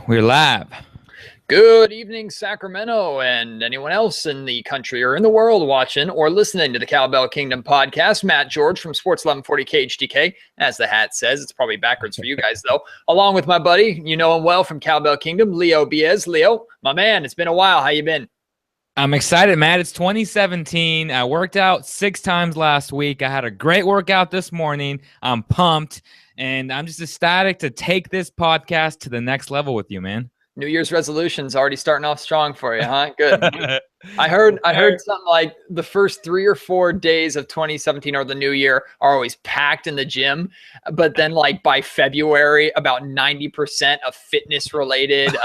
We're live. Good evening, Sacramento, and anyone else in the country or in the world watching or listening to the Cowbell Kingdom podcast. Matt George from Sports 1140 KHDK. As the hat says, it's probably backwards for you guys, though. Along with my buddy, you know him well from Cowbell Kingdom, Leo Biez. Leo, my man, it's been a while. How you been? I'm excited, Matt. It's 2017. I worked out 6 times last week. I had a great workout this morning. I'm pumped, and I'm just ecstatic to take this podcast to the next level with you, man. New Year's resolutions already starting off strong for you, huh? Good. I heard something like the first 3 or 4 days of 2017 or the new year are always packed in the gym, but then like by February, about 90% of fitness related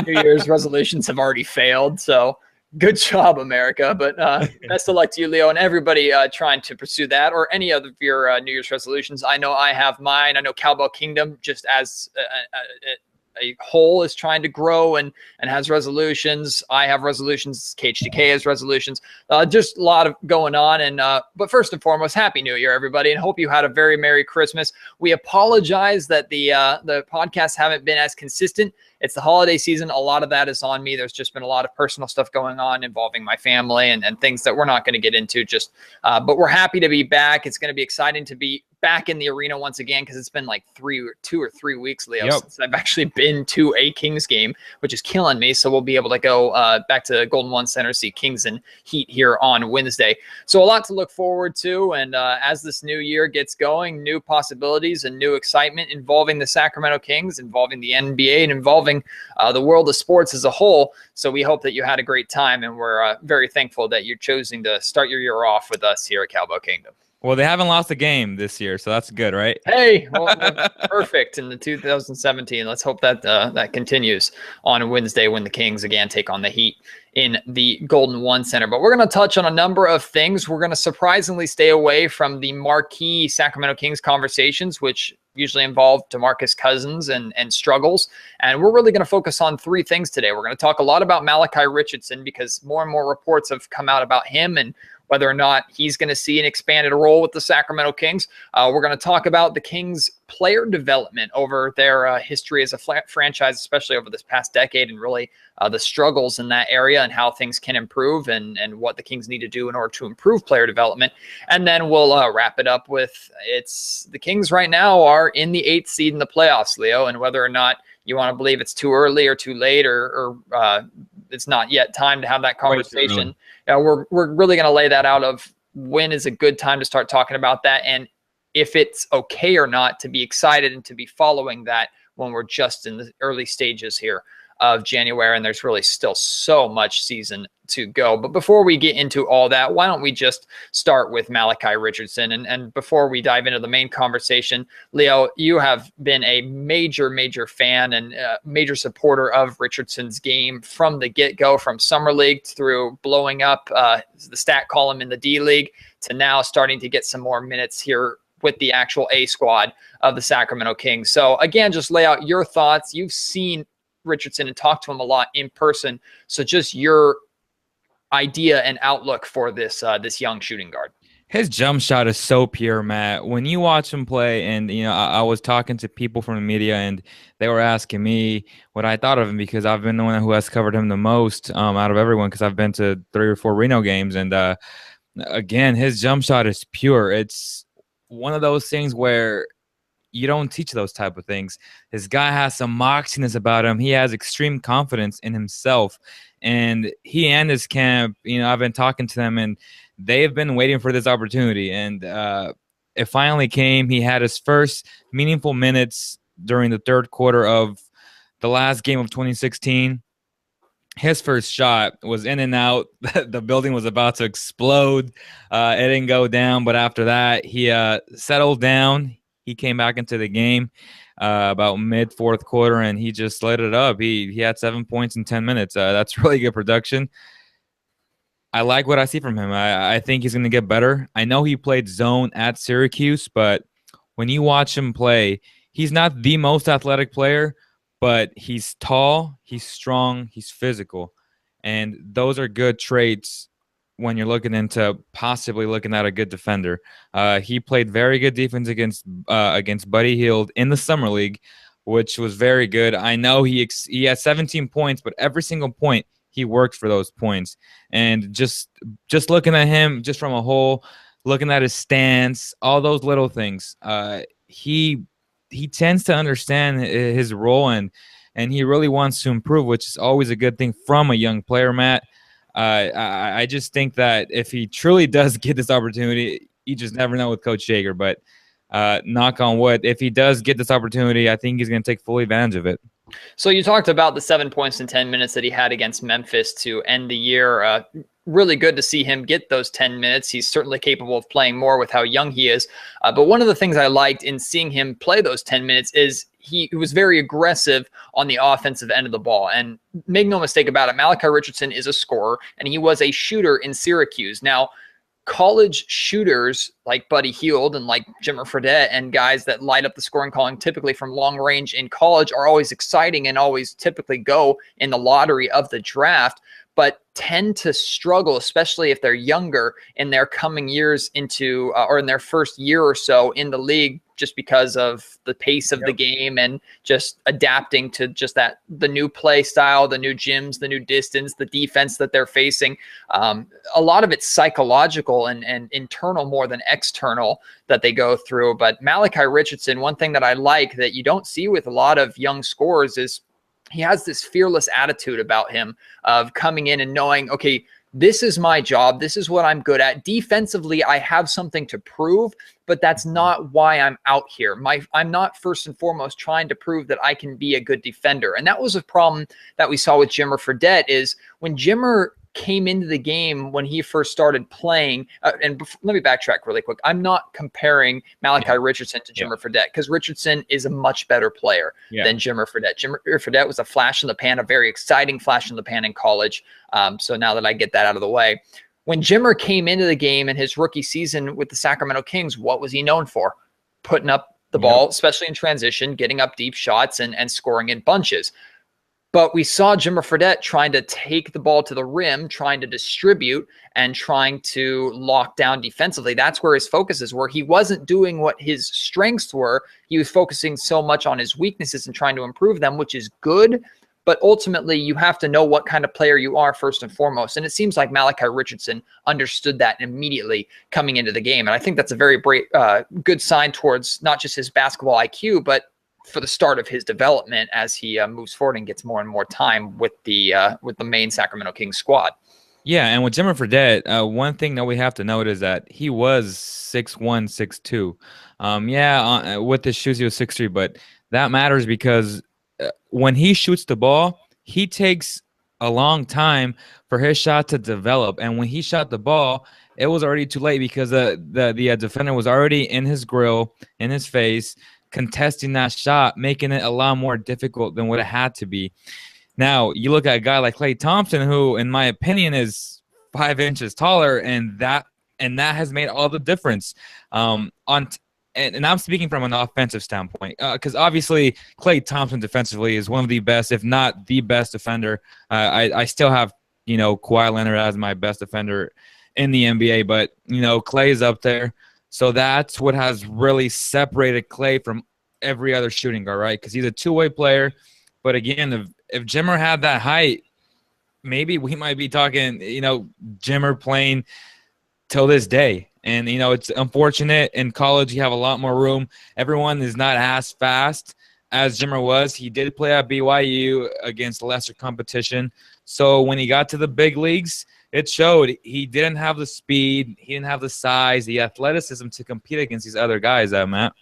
New Year's resolutions have already failed. So good job, America. But best of luck to you, Leo, and everybody trying to pursue that or any other of your New Year's resolutions. I know I have mine. I know Cowbell Kingdom, just as a whole, is trying to grow and has resolutions. I have resolutions. KHDK has resolutions. Just a lot of going on. And but first and foremost, Happy New Year, everybody, and hope you had a very Merry Christmas. We apologize that the podcasts haven't been as consistent. It's the holiday season. A lot of that is on me. There's just been a lot of personal stuff going on involving my family and things that we're not going to get into. But we're happy to be back. It's going to be exciting to be back in the arena once again, because it's been like 2 or 3 weeks, Leo, since I've actually been to a Kings game, which is killing me. So we'll be able to go back to Golden One Center, see Kings and Heat here on Wednesday. So a lot to look forward to. And as this new year gets going, new possibilities and new excitement involving the Sacramento Kings, involving the NBA, and involving the world of sports as a whole. So we hope that you had a great time, and we're very thankful that you're choosing to start your year off with us here at Cowbell Kingdom. Well, they haven't lost a game this year, so that's good, right? Hey, well, perfect in the 2017. Let's hope that that continues on Wednesday when the Kings again take on the Heat in the Golden One Center. But we're going to touch on a number of things. We're going to surprisingly stay away from the marquee Sacramento Kings conversations, which usually involve DeMarcus Cousins and struggles. And we're really going to focus on 3 things today. We're going to talk a lot about Malachi Richardson, because more and more reports have come out about him and whether or not he's going to see an expanded role with the Sacramento Kings. We're going to talk about the Kings' player development over their history as a franchise, especially over this past decade, and really the struggles in that area and how things can improve and what the Kings need to do in order to improve player development. And then we'll wrap it up with the Kings right now are in the 8th seed in the playoffs, Leo, and whether or not you want to believe it's too early or too late or it's not yet time to have that conversation. We're really going to lay that out of when is a good time to start talking about that, and if it's okay or not to be excited and to be following that when we're just in the early stages here of January, and there's really still so much season to go. But before we get into all that, why don't we just start with Malachi Richardson? And before we dive into the main conversation, Leo, you have been a major fan and major supporter of Richardson's game from the get-go, from Summer League through blowing up the stat column in the D League to now starting to get some more minutes here with the actual A squad of the Sacramento Kings. So again, just lay out your thoughts. You've seen Richardson and talked to him a lot in person. So just your idea and outlook for this young shooting guard. His jump shot is so pure, Matt. When you watch him play, and I was talking to people from the media, and they were asking me what I thought of him, because I've been the one who has covered him the most out of everyone, because I've been to 3 or 4 Reno games. And again, his jump shot is pure. It's one of those things where you don't teach those type of things. This guy has some moxiness about him. He has extreme confidence in himself. And he and his camp, I've been talking to them, and they've been waiting for this opportunity. And it finally came. He had his first meaningful minutes during the 3rd quarter of the last game of 2016. His first shot was in and out. The building was about to explode. It didn't go down. But after that, he settled down. He came back into the game about mid-4th quarter, and he just lit it up. He had 7 points in 10 minutes. That's really good production. I like what I see from him. I think he's going to get better. I know he played zone at Syracuse, but when you watch him play, he's not the most athletic player, but he's tall, he's strong, he's physical. And those are good traits when you're looking into possibly looking at a good defender. He played very good defense against Buddy Hield in the Summer League, which was very good. I know he had 17 points, but every single point he worked for those points. And just looking at him, just from a whole, looking at his stance, all those little things, he tends to understand his role, and he really wants to improve, which is always a good thing from a young player, Matt. I just think that if he truly does get this opportunity, you just never know with Coach Jaeger. But knock on wood, if he does get this opportunity, I think he's going to take full advantage of it. So you talked about the 7 points in 10 minutes that he had against Memphis to end the year. Really good to see him get those 10 minutes. He's certainly capable of playing more with how young he is. But one of the things I liked in seeing him play those 10 minutes is he was very aggressive on the offensive end of the ball. And make no mistake about it, Malachi Richardson is a scorer, and he was a shooter in Syracuse. Now, college shooters like Buddy Hield and like Jimmer Fredette and guys that light up the scoring column typically from long range in college are always exciting and always typically go in the lottery of the draft, but tend to struggle, especially if they're younger in their coming years into or in their first year or so in the league, just because of the pace of the game and just adapting to just the new play style, the new gyms, the new distance, the defense that they're facing. A lot of it's psychological and internal more than external that they go through. But Malachi Richardson, one thing that I like that you don't see with a lot of young scorers is he has this fearless attitude about him of coming in and knowing, okay, this is my job. This is what I'm good at. Defensively, I have something to prove, but that's not why I'm out here. I'm not first and foremost trying to prove that I can be a good defender. And that was a problem that we saw with Jimmer Fredette is when Jimmer came into the game when he first started playing. Let me backtrack really quick. I'm not comparing Malachi Richardson to Jimmer Fredette because Richardson is a much better player than Jimmer Fredette. Jimmer Fredette was a flash in the pan, a very exciting flash in the pan in college. So now that I get that out of the way, when Jimmer came into the game in his rookie season with the Sacramento Kings, what was he known for? Putting up the ball, especially in transition, getting up deep shots and scoring in bunches. But we saw Jimmer Fredette trying to take the ball to the rim, trying to distribute, and trying to lock down defensively. That's where his focuses were. He wasn't doing what his strengths were. He was focusing so much on his weaknesses and trying to improve them, which is good. But ultimately, you have to know what kind of player you are first and foremost. And it seems like Malachi Richardson understood that immediately coming into the game. And I think that's a very good sign towards not just his basketball IQ, but for the start of his development as he moves forward and gets more and more time with the main Sacramento Kings squad. Yeah, and with Jimmer Fredette, one thing that we have to note is that he was 6'1", 6'2". With his shoes, he was 6'3", but that matters because when he shoots the ball, he takes a long time for his shot to develop. And when he shot the ball, it was already too late because the defender was already in his grill, in his face, contesting that shot, making it a lot more difficult than what it had to be. Now, you look at a guy like Klay Thompson, who, in my opinion, is 5 inches taller, and that has made all the difference. And I'm speaking from an offensive standpoint, because obviously Klay Thompson defensively is one of the best, if not the best defender. I still have Kawhi Leonard as my best defender in the NBA, but Klay is up there. So that's what has really separated Klay from every other shooting guard, right? Because he's a two-way player. But again, if Jimmer had that height, maybe we might be talking, Jimmer playing till this day. And, it's unfortunate. In college, you have a lot more room. Everyone is not as fast as Jimmer was. He did play at BYU against lesser competition. So when he got to the big leagues, it showed. He didn't have the speed. He didn't have the size, the athleticism to compete against these other guys, Matt.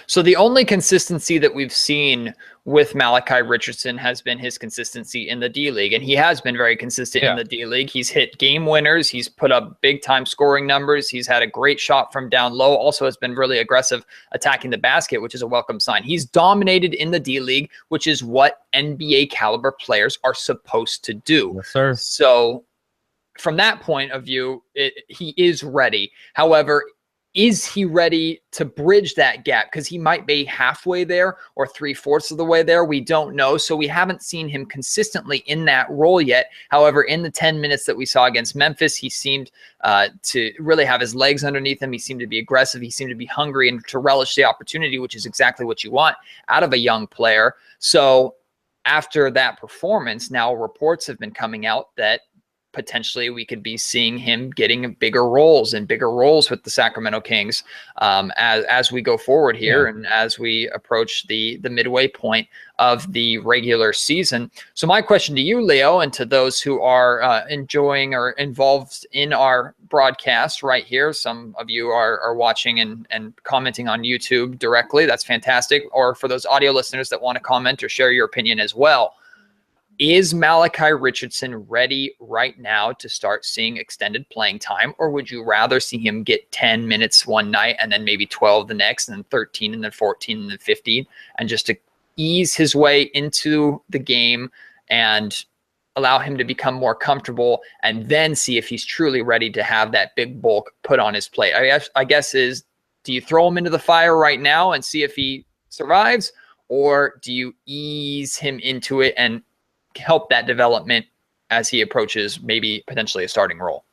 So the only consistency that we've seen with Malachi Richardson has been his consistency in the D-League, and he has been very consistent in the D-League. He's hit game winners. He's put up big-time scoring numbers. He's had a great shot from down low. Also has been really aggressive attacking the basket, which is a welcome sign. He's dominated in the D-League, which is what NBA-caliber players are supposed to do. Yes, sir. So from that point of view, he is ready. However, is he ready to bridge that gap? Because he might be halfway there or 3/4 of the way there. We don't know. So we haven't seen him consistently in that role yet. However, in the 10 minutes that we saw against Memphis, he seemed to really have his legs underneath him. He seemed to be aggressive. He seemed to be hungry and to relish the opportunity, which is exactly what you want out of a young player. So after that performance, now reports have been coming out that potentially we could be seeing him getting bigger roles with the Sacramento Kings as we go forward here and as we approach the midway point of the regular season. So my question to you, Leo, and to those who are enjoying or involved in our broadcast right here, some of you are watching and commenting on YouTube directly. That's fantastic. Or for those audio listeners that want to comment or share your opinion as well. Is Malachi Richardson ready right now to start seeing extended playing time, or would you rather see him get 10 minutes one night and then maybe 12 the next, and then 13 and then 14 and then 15, and just to ease his way into the game and allow him to become more comfortable and then see if he's truly ready to have that big bulk put on his plate? I guess is, do you throw him into the fire right now and see if he survives, or do you ease him into it and help that development as he approaches maybe potentially a starting role?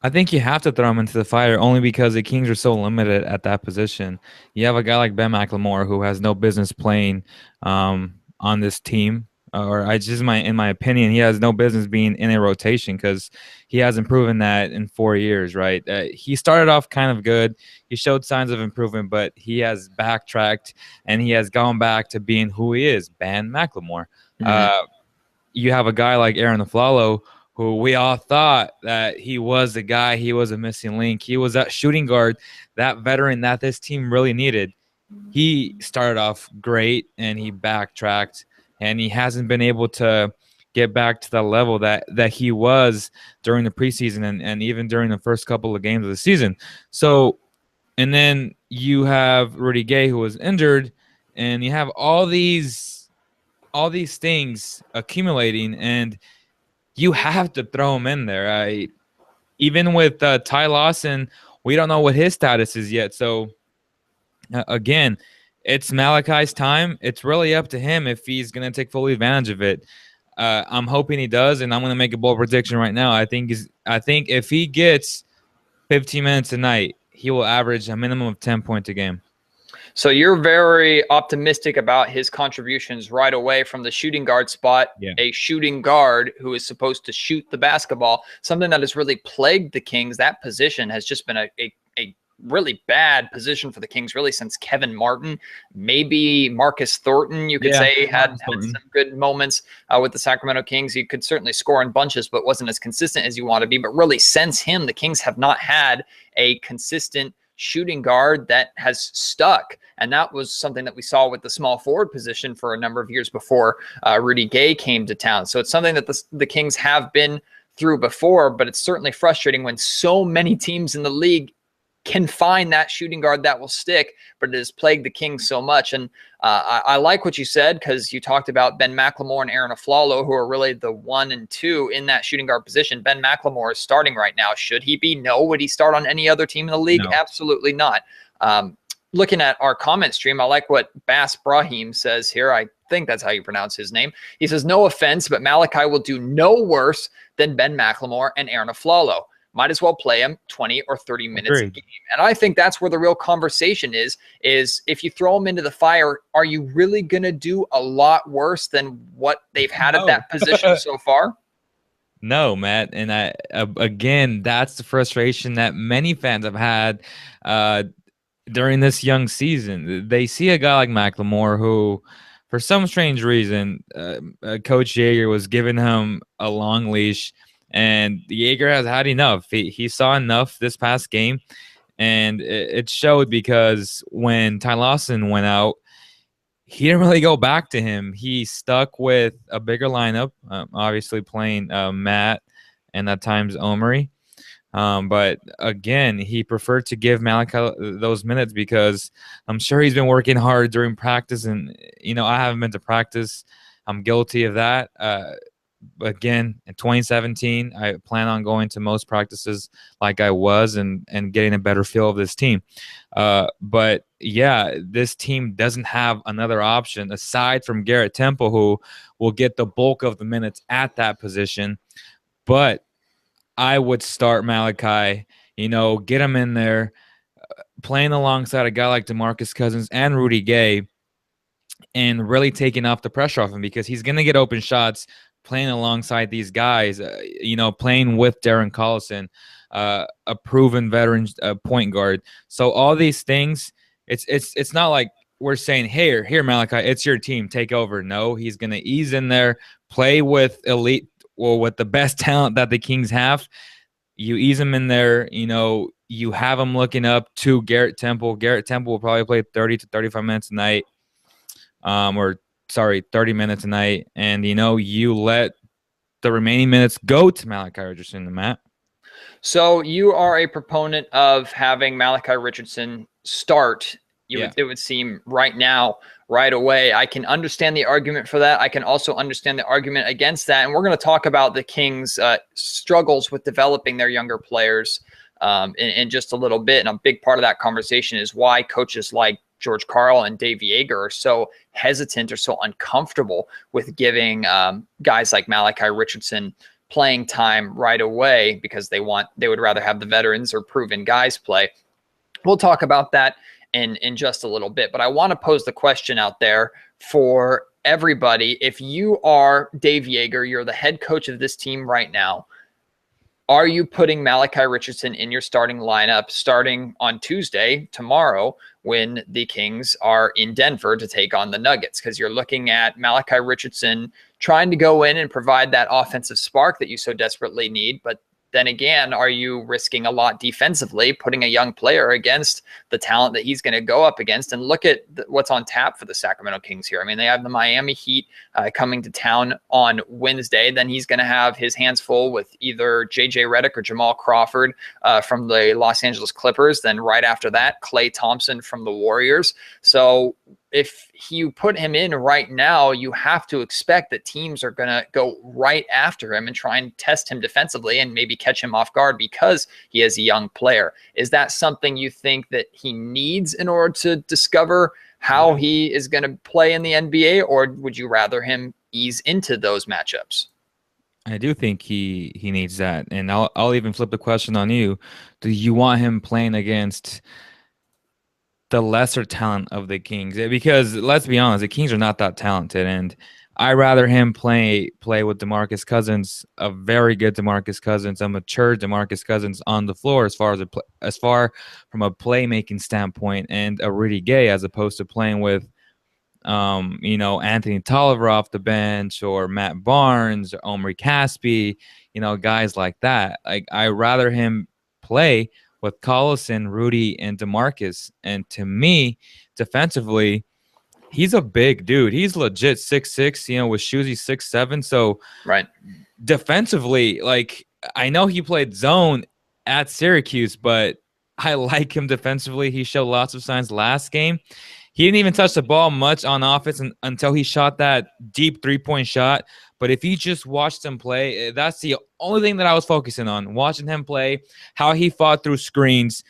I think you have to throw him into the fire only because the Kings are so limited at that position. You have a guy like Ben McLemore who has no business playing on this team, in my opinion, he has no business being in a rotation because he hasn't proven that in 4 years, right? He started off kind of good. He showed signs of improvement, but he has backtracked and he has gone back to being who he is, Ben McLemore. Mm-hmm. You have a guy like Aaron Aflalo, who we all thought that he was the guy, he was a missing link. He was that shooting guard, that veteran that this team really needed. He started off great and he backtracked, and he hasn't been able to get back to the level that he was during the preseason and even during the first couple of games of the season. So, and then you have Rudy Gay, who was injured, and you have all these things accumulating, and you have to throw him in there. Even with Ty Lawson, we don't know what his status is yet. So, again, it's Malachi's time. It's really up to him if he's going to take full advantage of it. I'm hoping he does, and I'm going to make a bold prediction right now. I think if he gets 15 minutes a night, he will average a minimum of 10 points a game. So you're very optimistic about his contributions right away from the shooting guard spot, a shooting guard who is supposed to shoot the basketball, something that has really plagued the Kings. That position has just been a really bad position for the Kings really since Kevin Martin. Maybe Marcus Thornton, you could say, had some good moments with the Sacramento Kings. He could certainly score in bunches, but wasn't as consistent as you want to be. But really, since him, the Kings have not had a consistent shooting guard that has stuck. And that was something that we saw with the small forward position for a number of years before Rudy Gay came to town. So it's something that the Kings have been through before, but it's certainly frustrating when so many teams in the league can find that shooting guard that will stick, but it has plagued the Kings so much. And I like what you said, because you talked about Ben McLemore and Aaron Aflalo, who are really the 1 and 2 in that shooting guard position. Ben McLemore is starting right now. Should he be? No. Would he start on any other team in the league? No. Absolutely not. Looking at our comment stream, I like what Bass Brahim says here. I think that's how you pronounce his name. He says, no offense, but Malachi will do no worse than Ben McLemore and Aaron Aflalo. Might as well play him 20 or 30 minutes a game. And I think that's where the real conversation is if you throw him into the fire, are you really going to do a lot worse than what they've had at that position so far? No, Matt. And again, that's the frustration that many fans have had during this young season. They see a guy like McLemore who, for some strange reason, Coach Yeager was giving him a long leash. And Yeager has had enough. He saw enough this past game, and it showed, because when Ty Lawson went out, he didn't really go back to him. He stuck with a bigger lineup, obviously playing Matt and at times Omri. But again, he preferred to give Malachi those minutes because I'm sure he's been working hard during practice. And, I haven't been to practice. I'm guilty of that. again in 2017. I plan on going to most practices like I was, and getting a better feel of this team. But yeah, this team doesn't have another option aside from Garrett Temple, who will get the bulk of the minutes at that position. But I would start Malachi, get him in there, playing alongside a guy like DeMarcus Cousins and Rudy Gay, and really taking off the pressure off him, because he's going to get open shots playing alongside these guys, playing with Darren Collison, a proven veteran point guard. So all these things, it's not like we're saying, here, Malachi, it's your team, take over. No, he's going to ease in there, play with elite, or with the best talent that the Kings have. You ease him in there, you have him looking up to Garrett Temple. Garrett Temple will probably play 30 to 35 minutes a night. 30 minutes a night, and you let the remaining minutes go to Malachi Richardson, the Matt. So you are a proponent of having Malachi Richardson start. It would seem right now, right away. I can understand the argument for that. I can also understand the argument against that. And we're going to talk about the Kings' struggles with developing their younger players in just a little bit. And a big part of that conversation is why coaches like George Karl and Dave Yeager are so hesitant or so uncomfortable with giving guys like Malachi Richardson playing time right away, because they would rather have the veterans or proven guys play. We'll talk about that in just a little bit, but I want to pose the question out there for everybody. If you are Dave Yeager, you're the head coach of this team right now, are you putting Malachi Richardson in your starting lineup starting on Tuesday, tomorrow, when the Kings are in Denver to take on the Nuggets? Because you're looking at Malachi Richardson trying to go in and provide that offensive spark that you so desperately need. But then again, are you risking a lot defensively, putting a young player against the talent that he's going to go up against? And look at what's on tap for the Sacramento Kings here. I mean, they have the Miami Heat coming to town on Wednesday. Then he's going to have his hands full with either J.J. Redick or Jamal Crawford from the Los Angeles Clippers. Then right after that, Klay Thompson from the Warriors. So if you put him in right now, you have to expect that teams are going to go right after him and try and test him defensively and maybe catch him off guard because he is a young player. Is that something you think that he needs in order to discover how he is going to play in the NBA, or would you rather him ease into those matchups? I do think he needs that. And I'll even flip the question on you. Do you want him playing against the lesser talent of the Kings? Because let's be honest, the Kings are not that talented, and I rather him play with DeMarcus Cousins, a very good DeMarcus Cousins, a mature DeMarcus Cousins on the floor as far from a playmaking standpoint, and a Rudy Gay, as opposed to playing with Anthony Tolliver off the bench, or Matt Barnes, or Omri Caspi, guys like that. Like, I rather him play with Collison, Rudy, and DeMarcus. And to me, defensively, he's a big dude. He's legit 6'6", with shoes, he's 6'7". So right, defensively, like, I know he played zone at Syracuse, but I like him defensively. He showed lots of signs last game. He didn't even touch the ball much on offense until he shot that deep three-point shot. But if you just watched him play, that's the only thing that I was focusing on, watching him play, how he fought through screens,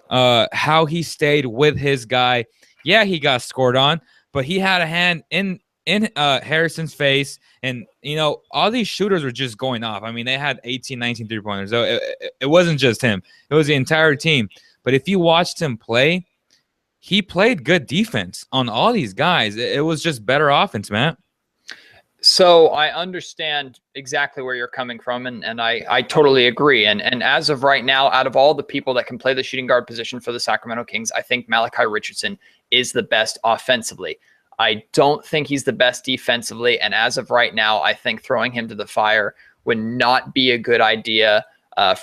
how he stayed with his guy. Yeah, he got scored on, but he had a hand in Harrison's face. And, all these shooters were just going off. I mean, they had 18, 19 three-pointers. So it wasn't just him. It was the entire team. But if you watched him play, he played good defense on all these guys. It was just better offense, man. So I understand exactly where you're coming from, and I totally agree. And as of right now, out of all the people that can play the shooting guard position for the Sacramento Kings, I think Malachi Richardson is the best offensively. I don't think he's the best defensively, and as of right now, I think throwing him to the fire would not be a good idea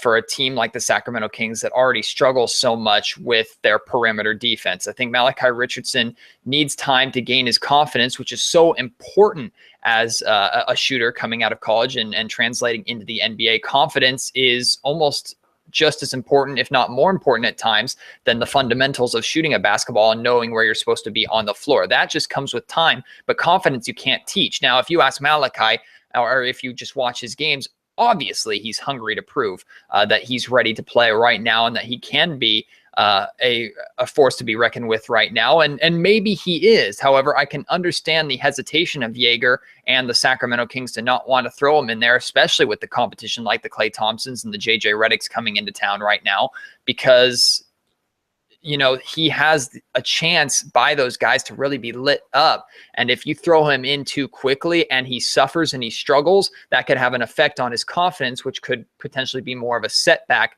for a team like the Sacramento Kings that already struggles so much with their perimeter defense. I think Malachi Richardson needs time to gain his confidence, which is so important as a shooter coming out of college and translating into the NBA. Confidence is almost just as important, if not more important at times, than the fundamentals of shooting a basketball and knowing where you're supposed to be on the floor. That just comes with time, but confidence you can't teach. Now, if you ask Malachi, or if you just watch his games, obviously he's hungry to prove that he's ready to play right now and that he can be a force to be reckoned with right now. And maybe he is. However, I can understand the hesitation of Jaeger and the Sacramento Kings to not want to throw him in there, especially with the competition like the Klay Thompsons and the JJ Redicks coming into town right now, because he has a chance by those guys to really be lit up. And if you throw him in too quickly and he suffers and he struggles, that could have an effect on his confidence, which could potentially be more of a setback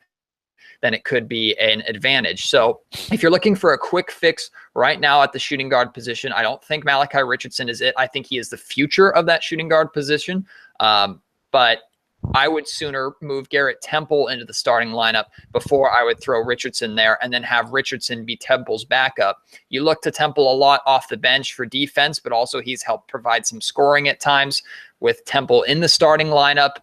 than it could be an advantage. So if you're looking for a quick fix right now at the shooting guard position, I don't think Malachi Richardson is it. I think he is the future of that shooting guard position. But I would sooner move Garrett Temple into the starting lineup before I would throw Richardson there and then have Richardson be Temple's backup. You look to Temple a lot off the bench for defense, but also he's helped provide some scoring at times. With Temple in the starting lineup,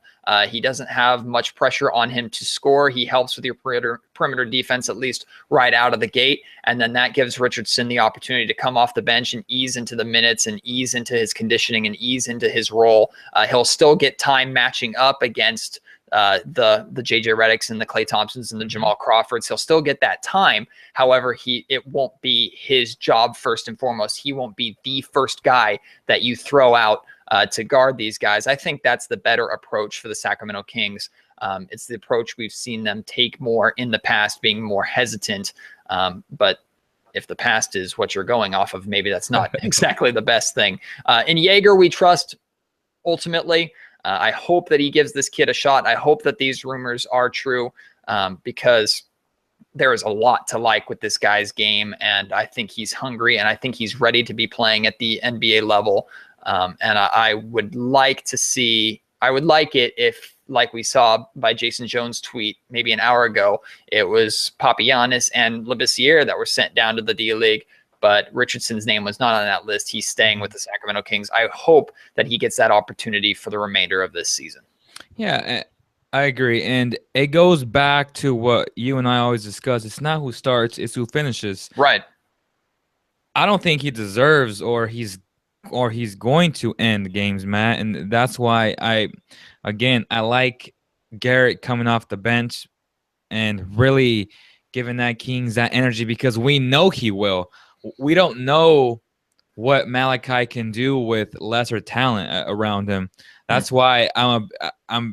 he doesn't have much pressure on him to score. He helps with your perimeter defense, at least right out of the gate. And then that gives Richardson the opportunity to come off the bench and ease into the minutes and ease into his conditioning and ease into his role. He'll still get time matching up against the JJ Redicks and the Klay Thompsons and the Jamal Crawfords. He'll still get that time. However, it won't be his job first and foremost. He won't be the first guy that you throw out to guard these guys. I think that's the better approach for the Sacramento Kings. It's the approach we've seen them take more in the past, being more hesitant. But if the past is what you're going off of, maybe that's not exactly the best thing. In Jaeger, we trust ultimately. I hope that he gives this kid a shot. I hope that these rumors are true because there is a lot to like with this guy's game. And I think he's hungry and I think he's ready to be playing at the NBA level. And I would like it if, like we saw by Jason Jones' tweet maybe an hour ago, it was Papagiannis and Labissiere that were sent down to the D-League, but Richardson's name was not on that list. He's staying with the Sacramento Kings. I hope that he gets that opportunity for the remainder of this season. Yeah, I agree. And it goes back to what you and I always discuss. It's not who starts, it's who finishes. Right. I don't think he deserves or he's going to end games, Matt. And that's why I like Garrett coming off the bench and really giving that Kings that energy because we know he will. We don't know what Malachi can do with lesser talent around him. That's why I'm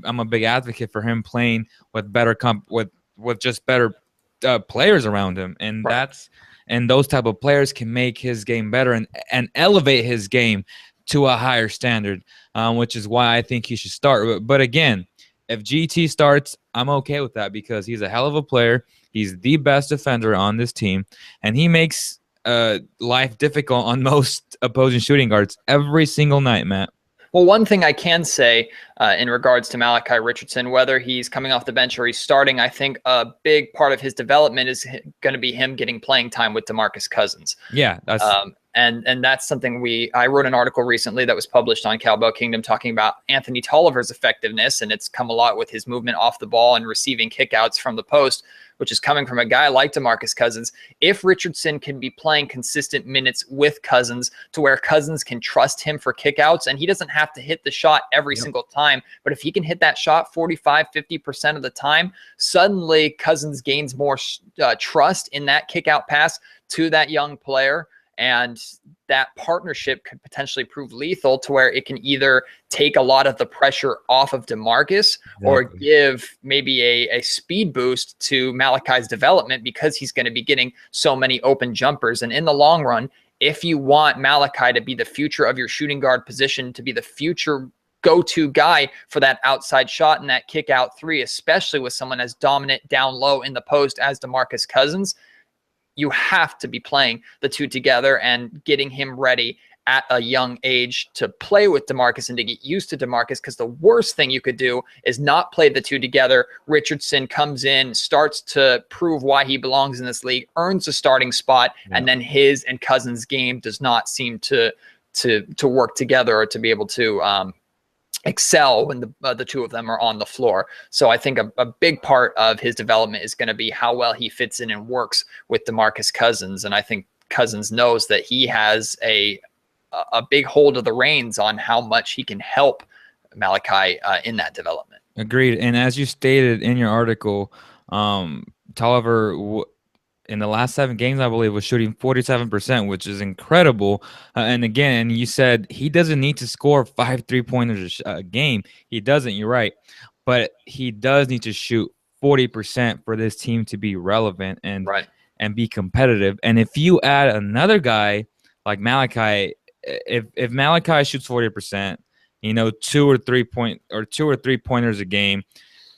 a big advocate for him playing with better with just better players around him, and right. And those type of players can make his game better and elevate his game to a higher standard, which is why I think he should start. But again, if GT starts, I'm okay with that because he's a hell of a player. He's the best defender on this team, and he makes life difficult on most opposing shooting guards every single night, Matt. Well, one thing I can say in regards to Malachi Richardson, whether he's coming off the bench or he's starting, I think a big part of his development is going to be him getting playing time with DeMarcus Cousins. Yeah, that's and that's something I wrote an article recently that was published on Cowbell Kingdom talking about Anthony Tolliver's effectiveness, and it's come a lot with his movement off the ball and receiving kickouts from the post, which is coming from a guy like DeMarcus Cousins. If Richardson can be playing consistent minutes with Cousins to where Cousins can trust him for kickouts, and he doesn't have to hit the shot every single time, but if he can hit that shot 45, 50% of the time, suddenly Cousins gains more trust in that kickout pass to that young player. And that partnership could potentially prove lethal to where it can either take a lot of the pressure off of DeMarcus or give maybe a speed boost to Malachi's development because he's going to be getting so many open jumpers. And in the long run, if you want Malachi to be the future of your shooting guard position, to be the future go-to guy for that outside shot and that kick out three, especially with someone as dominant down low in the post as DeMarcus Cousins, you have to be playing the two together and getting him ready at a young age to play with DeMarcus and to get used to DeMarcus, because the worst thing you could do is not play the two together. Richardson comes in, starts to prove why he belongs in this league, earns a starting spot, and then his and Cousins' game does not seem to work together or to be able to excel when the two of them are on the floor. So I think a big part of his development is going to be how well he fits in and works with DeMarcus Cousins. And I think Cousins knows that he has a big hold of the reins on how much he can help Malachi in that development. Agreed. And as you stated in your article, Tolliver in the last 7 games, I believe, was shooting 47%, which is incredible. And again, you said he doesn't need to score 5 3-pointers a game. He doesn't. You're right, but he does need to shoot 40% for this team to be relevant Right. and be competitive. And if you add another guy like Malachi, if Malachi shoots 40%, 2 or 3 pointers a game,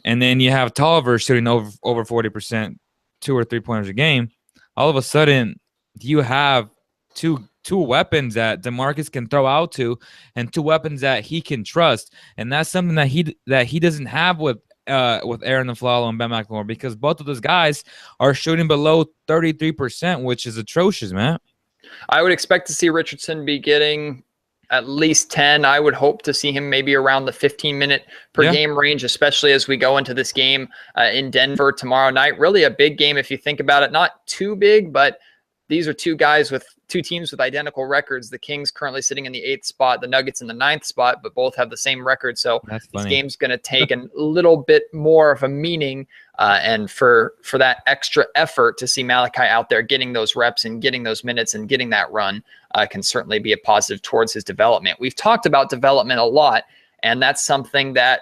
and then you have Tolliver shooting over 40%, 2 or 3 pointers a game, all of a sudden you have two weapons that DeMarcus can throw out to, and two weapons that he can trust, and that's something that he doesn't have with Aaron Aflalo and Ben McLemore, because both of those guys are shooting below 33%, which is atrocious, man. I would expect to see Richardson be getting at least 10. I would hope to see him maybe around the 15-minute per game range, especially as we go into this game in Denver tomorrow night. Really a big game if you think about it. Not too big, but these are two teams with identical records. The Kings currently sitting in the 8th spot, the Nuggets in the 9th spot, but both have the same record. So this game's going to take a little bit more of a meaning, and for that extra effort to see Malachi out there getting those reps and getting those minutes and getting that run can certainly be a positive towards his development. We've talked about development a lot, and that's something that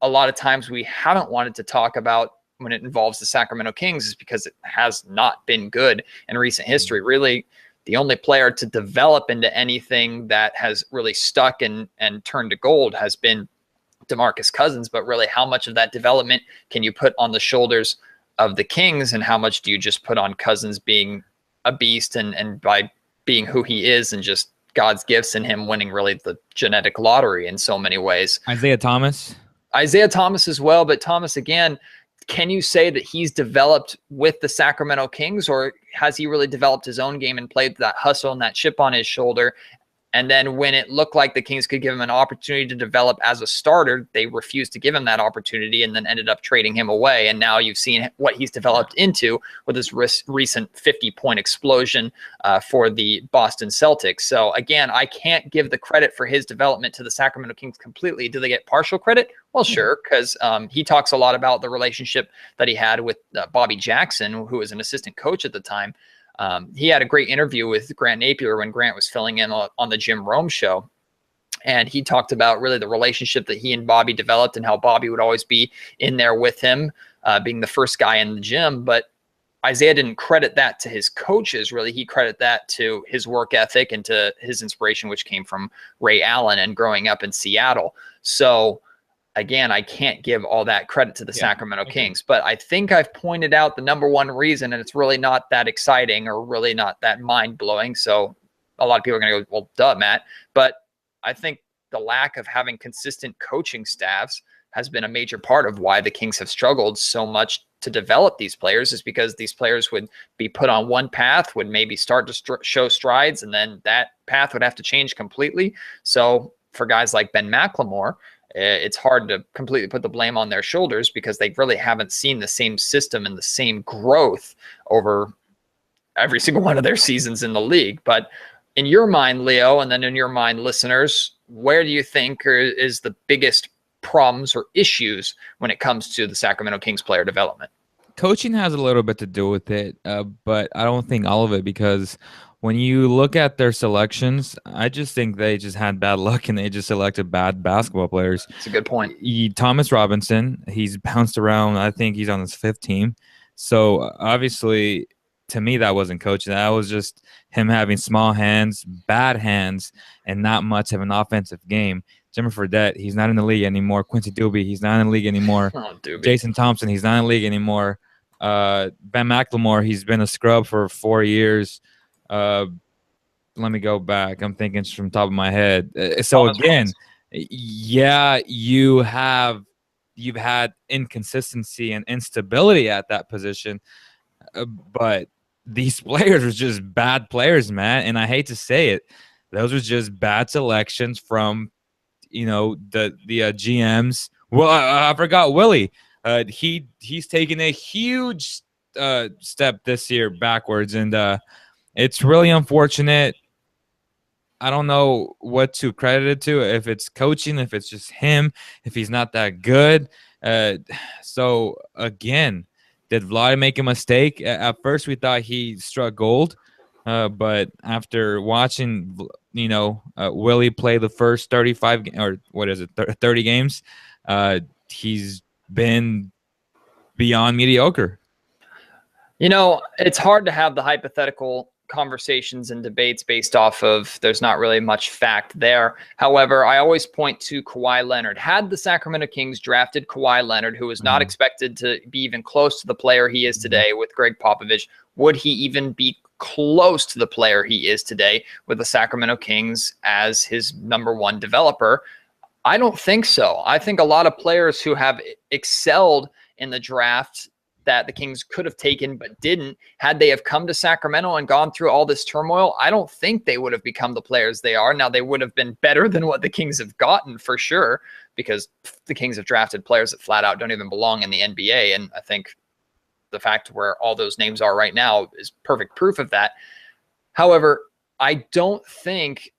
a lot of times we haven't wanted to talk about when it involves the Sacramento Kings, is because it has not been good in recent history. Really, the only player to develop into anything that has really stuck and turned to gold has been DeMarcus Cousins. But really, how much of that development can you put on the shoulders of the Kings, and how much do you just put on Cousins being a beast and by being who he is and just God's gifts in him winning really the genetic lottery in so many ways? Isaiah Thomas as well. But Thomas, again, can you say that he's developed with the Sacramento Kings, or has he really developed his own game and played that hustle and that chip on his shoulder? And then when it looked like the Kings could give him an opportunity to develop as a starter, they refused to give him that opportunity and then ended up trading him away. And now you've seen what he's developed into with his recent 50-point explosion for the Boston Celtics. So again, I can't give the credit for his development to the Sacramento Kings completely. Do they get partial credit? Well, sure, because he talks a lot about the relationship that he had with Bobby Jackson, who was an assistant coach at the time. He had a great interview with Grant Napier when Grant was filling in on the Jim Rome show. And he talked about really the relationship that he and Bobby developed, and how Bobby would always be in there with him, being the first guy in the gym. But Isaiah didn't credit that to his coaches, really. He credited that to his work ethic and to his inspiration, which came from Ray Allen and growing up in Seattle. So again, I can't give all that credit to the Sacramento Kings, but I think I've pointed out the number one reason, and it's really not that exciting or really not that mind-blowing. So a lot of people are going to go, well, duh, Matt. But I think the lack of having consistent coaching staffs has been a major part of why the Kings have struggled so much to develop these players, is because these players would be put on one path, would maybe start to show strides, and then that path would have to change completely. So for guys like Ben McLemore, it's hard to completely put the blame on their shoulders, because they really haven't seen the same system and the same growth over every single one of their seasons in the league. But in your mind, Leo, and then in your mind, listeners, where do you think is the biggest problems or issues when it comes to the Sacramento Kings player development? Coaching has a little bit to do with it, but I don't think all of it, because when you look at their selections, I just think they just had bad luck and they just selected bad basketball players. That's a good point. Thomas Robinson, he's bounced around. I think he's on his 5th team. So obviously, to me, that wasn't coaching. That was just him having small hands, bad hands, and not much of an offensive game. Jimmer Fredette, he's not in the league anymore. Quincy Doobie, he's not in the league anymore. Jason Thompson, he's not in the league anymore. Ben McLemore, he's been a scrub for 4 years. Let me go back. I'm thinking from the top of my head. So again, yeah, you've had inconsistency and instability at that position, but these players are just bad players, man. And I hate to say it, those are just bad selections from the GMs. Well, I forgot Willie. He's taken a huge step this year backwards, and it's really unfortunate. I don't know what to credit it to, if it's coaching, if it's just him, if he's not that good. Uh, so again, did Vlad make a mistake? At first, we thought he struck gold, but after watching, Willie play the first 35 or what is it, 30 games, he's been beyond mediocre. It's hard to have the hypothetical conversations and debates based off of there's not really much fact there. However, I always point to Kawhi Leonard. Had the Sacramento Kings drafted Kawhi Leonard, who was not expected to be even close to the player he is today with Greg Popovich, would he even be close to the player he is today with the Sacramento Kings as his number one developer? I don't think so. I think a lot of players who have excelled in the draft that the Kings could have taken but didn't, had they have come to Sacramento and gone through all this turmoil, I don't think they would have become the players they are. Now, they would have been better than what the Kings have gotten for sure, because the Kings have drafted players that flat out don't even belong in the NBA. And I think the fact where all those names are right now is perfect proof of that. However, I don't think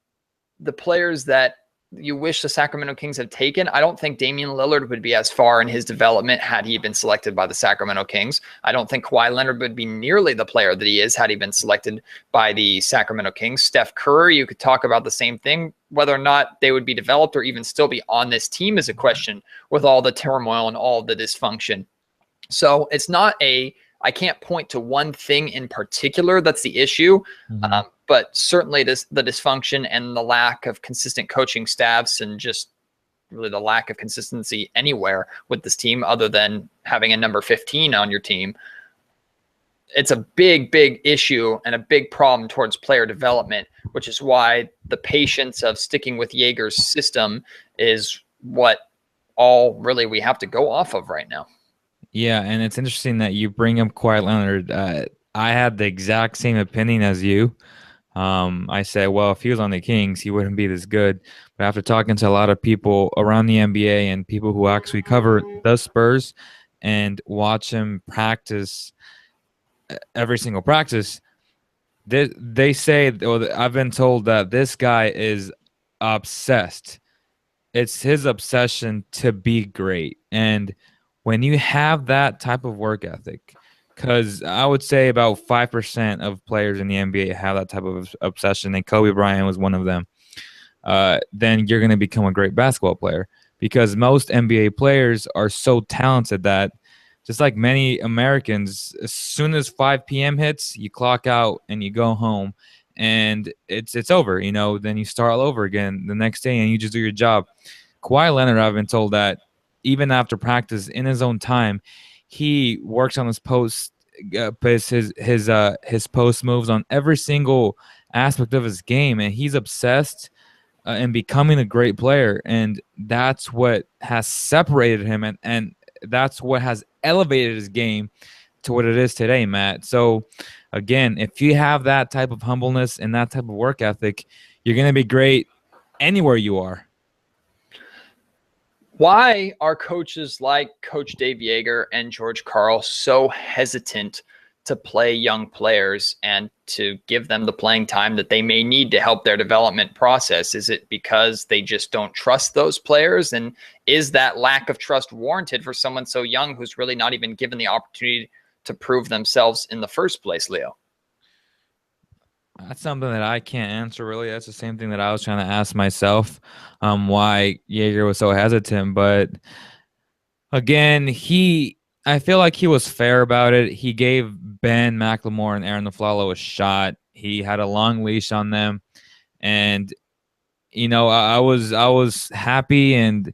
the players that you wish the Sacramento Kings had taken, I don't think Damian Lillard would be as far in his development had he been selected by the Sacramento Kings. I don't think Kawhi Leonard would be nearly the player that he is had he been selected by the Sacramento Kings. Steph Curry, you could talk about the same thing. Whether or not they would be developed or even still be on this team is a question with all the turmoil and all the dysfunction. So it's not I can't point to one thing in particular that's the issue. But certainly the dysfunction and the lack of consistent coaching staffs and just really the lack of consistency anywhere with this team other than having a number 15 on your team. It's a big, big issue and a big problem towards player development, which is why the patience of sticking with Jaeger's system is what all really we have to go off of right now. Yeah, and it's interesting that you bring up Kawhi Leonard. I had the exact same opinion as you. I said, well, if he was on the Kings, he wouldn't be this good. But after talking to a lot of people around the NBA and people who actually cover the Spurs and watch him practice every single practice, they say, or I've been told that this guy is obsessed. It's his obsession to be great. And when you have that type of work ethic, because I would say about 5% of players in the NBA have that type of obsession, and Kobe Bryant was one of them, then you're going to become a great basketball player, because most NBA players are so talented that, just like many Americans, as soon as 5 p.m. hits, you clock out and you go home, and it's over. Then you start all over again the next day, and you just do your job. Kawhi Leonard, I've been told that even after practice in his own time, he works on his post, his post moves on every single aspect of his game, and he's obsessed in becoming a great player, and that's what has separated him, and that's what has elevated his game to what it is today, Matt. So, again, if you have that type of humbleness and that type of work ethic, you're going to be great anywhere you are. Why are coaches like Coach Dave Joerger and George Karl so hesitant to play young players and to give them the playing time that they may need to help their development process? Is it because they just don't trust those players? And is that lack of trust warranted for someone so young who's really not even given the opportunity to prove themselves in the first place, Leo? That's something that I can't answer, really. That's the same thing that I was trying to ask myself, why Joerger was so hesitant. But again, I feel like he was fair about it. He gave Ben McLemore and Aaron Aflalo a shot. He had a long leash on them, and I was happy, and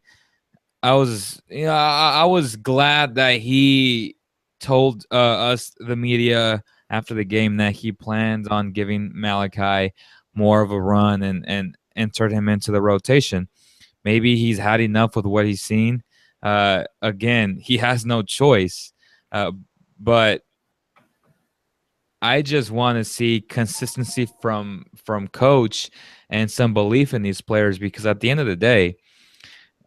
I was glad that he told us, the media, after the game, that he plans on giving Malachi more of a run and insert him into the rotation. Maybe he's had enough with what he's seen. Again, he has no choice, but I just want to see consistency from coach and some belief in these players, because at the end of the day,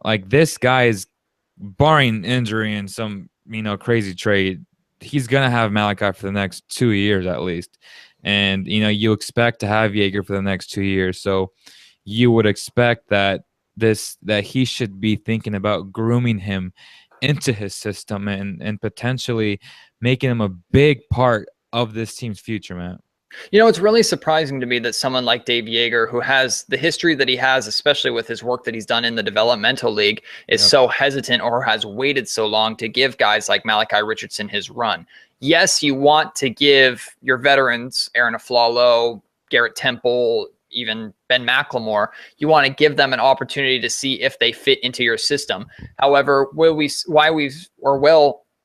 like, this guy is, barring injury and some crazy trade, he's gonna have Malachi for the next 2 years at least. and you expect to have Jaeger for the next 2 years. So you would expect that he should be thinking about grooming him into his system and potentially making him a big part of this team's future, man. It's really surprising to me that someone like Dave Yeager, who has the history that he has, especially with his work that he's done in the developmental league, is Yep. so hesitant or has waited so long to give guys like Malachi Richardson his run. Yes, you want to give your veterans, Aaron Aflalo, Garrett Temple, even Ben McLemore, you want to give them an opportunity to see if they fit into your system. However,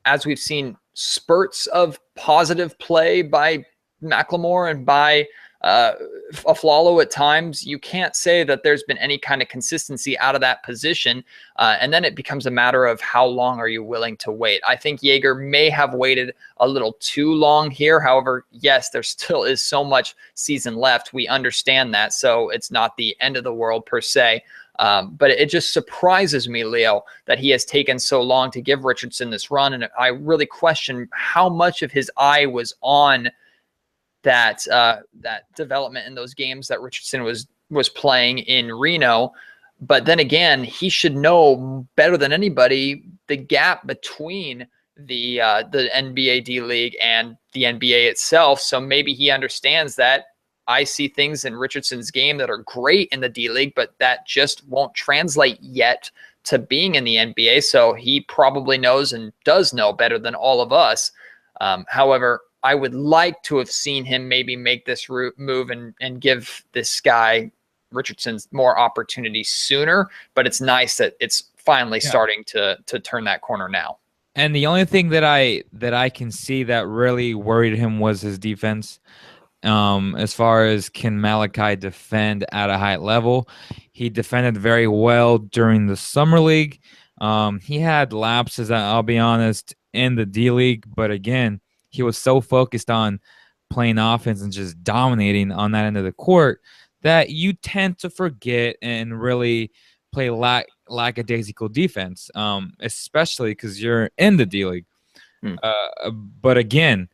as we've seen spurts of positive play by McLemore and by Aflalo at times, you can't say that there's been any kind of consistency out of that position. And then it becomes a matter of how long are you willing to wait. I think Jaeger may have waited a little too long here. However, yes, there still is so much season left. We understand that. So it's not the end of the world per se. But it just surprises me, Leo, that he has taken so long to give Richardson this run. And I really question how much of his eye was on that development in those games that Richardson was playing in Reno. But then again, he should know better than anybody the gap between the NBA D League and the NBA itself. So maybe he understands that I see things in Richardson's game that are great in the D League, but that just won't translate yet to being in the NBA. So he probably knows and does know better than all of us. However, I would like to have seen him maybe make this move and give this guy Richardson more opportunity sooner, but it's nice that it's finally starting to turn that corner now. And the only thing that I can see that really worried him was his defense. As far as can Malachi defend at a high level, he defended very well during the summer league. He had lapses, I'll be honest, in the D League, but again, he was so focused on playing offense and just dominating on that end of the court that you tend to forget and really play lackadaisical defense, especially because you're in the D League. But again,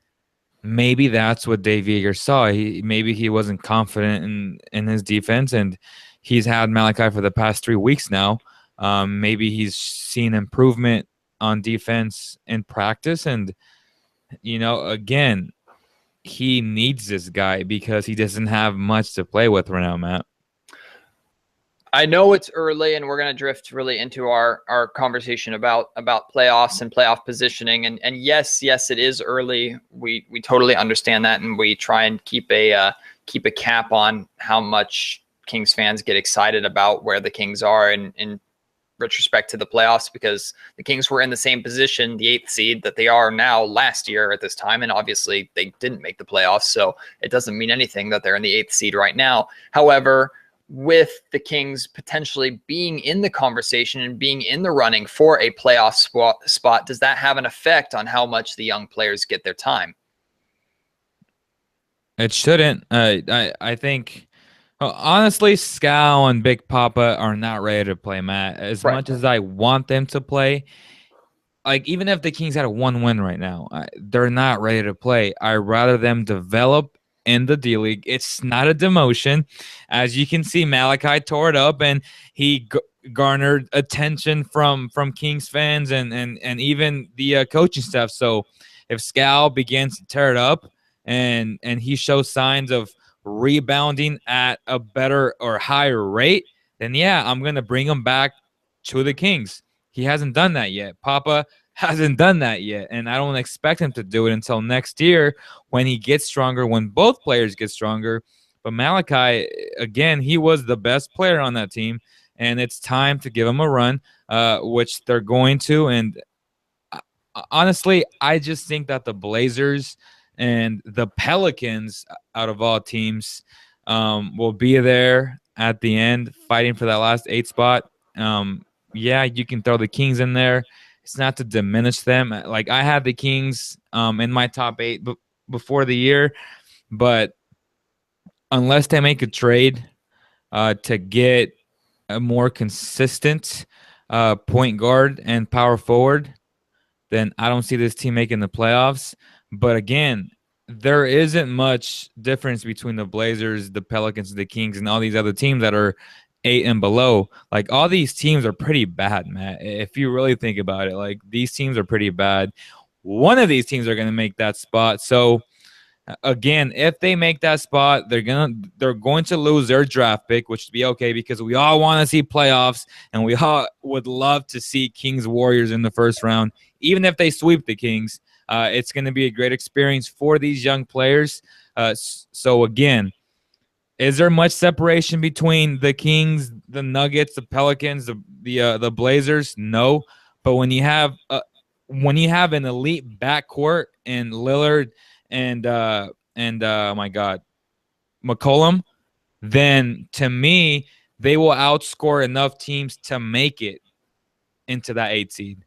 maybe that's what Dave Yeager saw. Maybe he wasn't confident in his defense, and he's had Malachi for the past 3 weeks now. Maybe he's seen improvement on defense in practice, and again, he needs this guy because he doesn't have much to play with right now, Matt. I know it's early, and we're going to drift really into our conversation about playoffs and playoff positioning. And yes, it is early. We totally understand that, and we try and keep a cap on how much Kings fans get excited about where the Kings are in retrospect to the playoffs, because the Kings were in the same position, the 8th seed, that they are now last year at this time, and obviously they didn't make the playoffs, so it doesn't mean anything that they're in the 8th seed right now. However, with the Kings potentially being in the conversation and being in the running for a playoff spot, does that have an effect on how much the young players get their time? It shouldn't. I think, honestly, Scal and Big Papa are not ready to play, Matt. As much as I want them to play, like even if the Kings had a 1 win right now, they're not ready to play. I'd rather them develop in the D League. It's not a demotion. As you can see, Malachi tore it up, and he garnered attention from Kings fans and even the coaching staff. So if Scal begins to tear it up and he shows signs of rebounding at a better or higher rate, then yeah, I'm going to bring him back to the Kings. He hasn't done that yet. Papa hasn't done that yet, and I don't expect him to do it until next year when he gets stronger, when both players get stronger. But Malachi, again, he was the best player on that team, and it's time to give him a run, which they're going to. And honestly, I just think that the Blazers and the Pelicans, out of all teams, will be there at the end fighting for that last 8 spot. Yeah, you can throw the Kings in there. It's not to diminish them. Like, I had the Kings in my top 8 before the year, but unless they make a trade to get a more consistent point guard and power forward, then I don't see this team making the playoffs. But again, there isn't much difference between the Blazers, the Pelicans, the Kings, and all these other teams that are 8 and below. Like all these teams are pretty bad, Matt. If you really think about it, like these teams are pretty bad. One of these teams are going to make that spot. So again, if they make that spot, they're going to lose their draft pick, which would be okay because we all want to see playoffs and we all would love to see Kings Warriors in the first round, even if they sweep the Kings. It's going to be a great experience for these young players. So again, is there much separation between the Kings, the Nuggets, the Pelicans, the Blazers? No, but when you have an elite backcourt and Lillard and my God, McCollum, then to me they will outscore enough teams to make it into that 8 seed.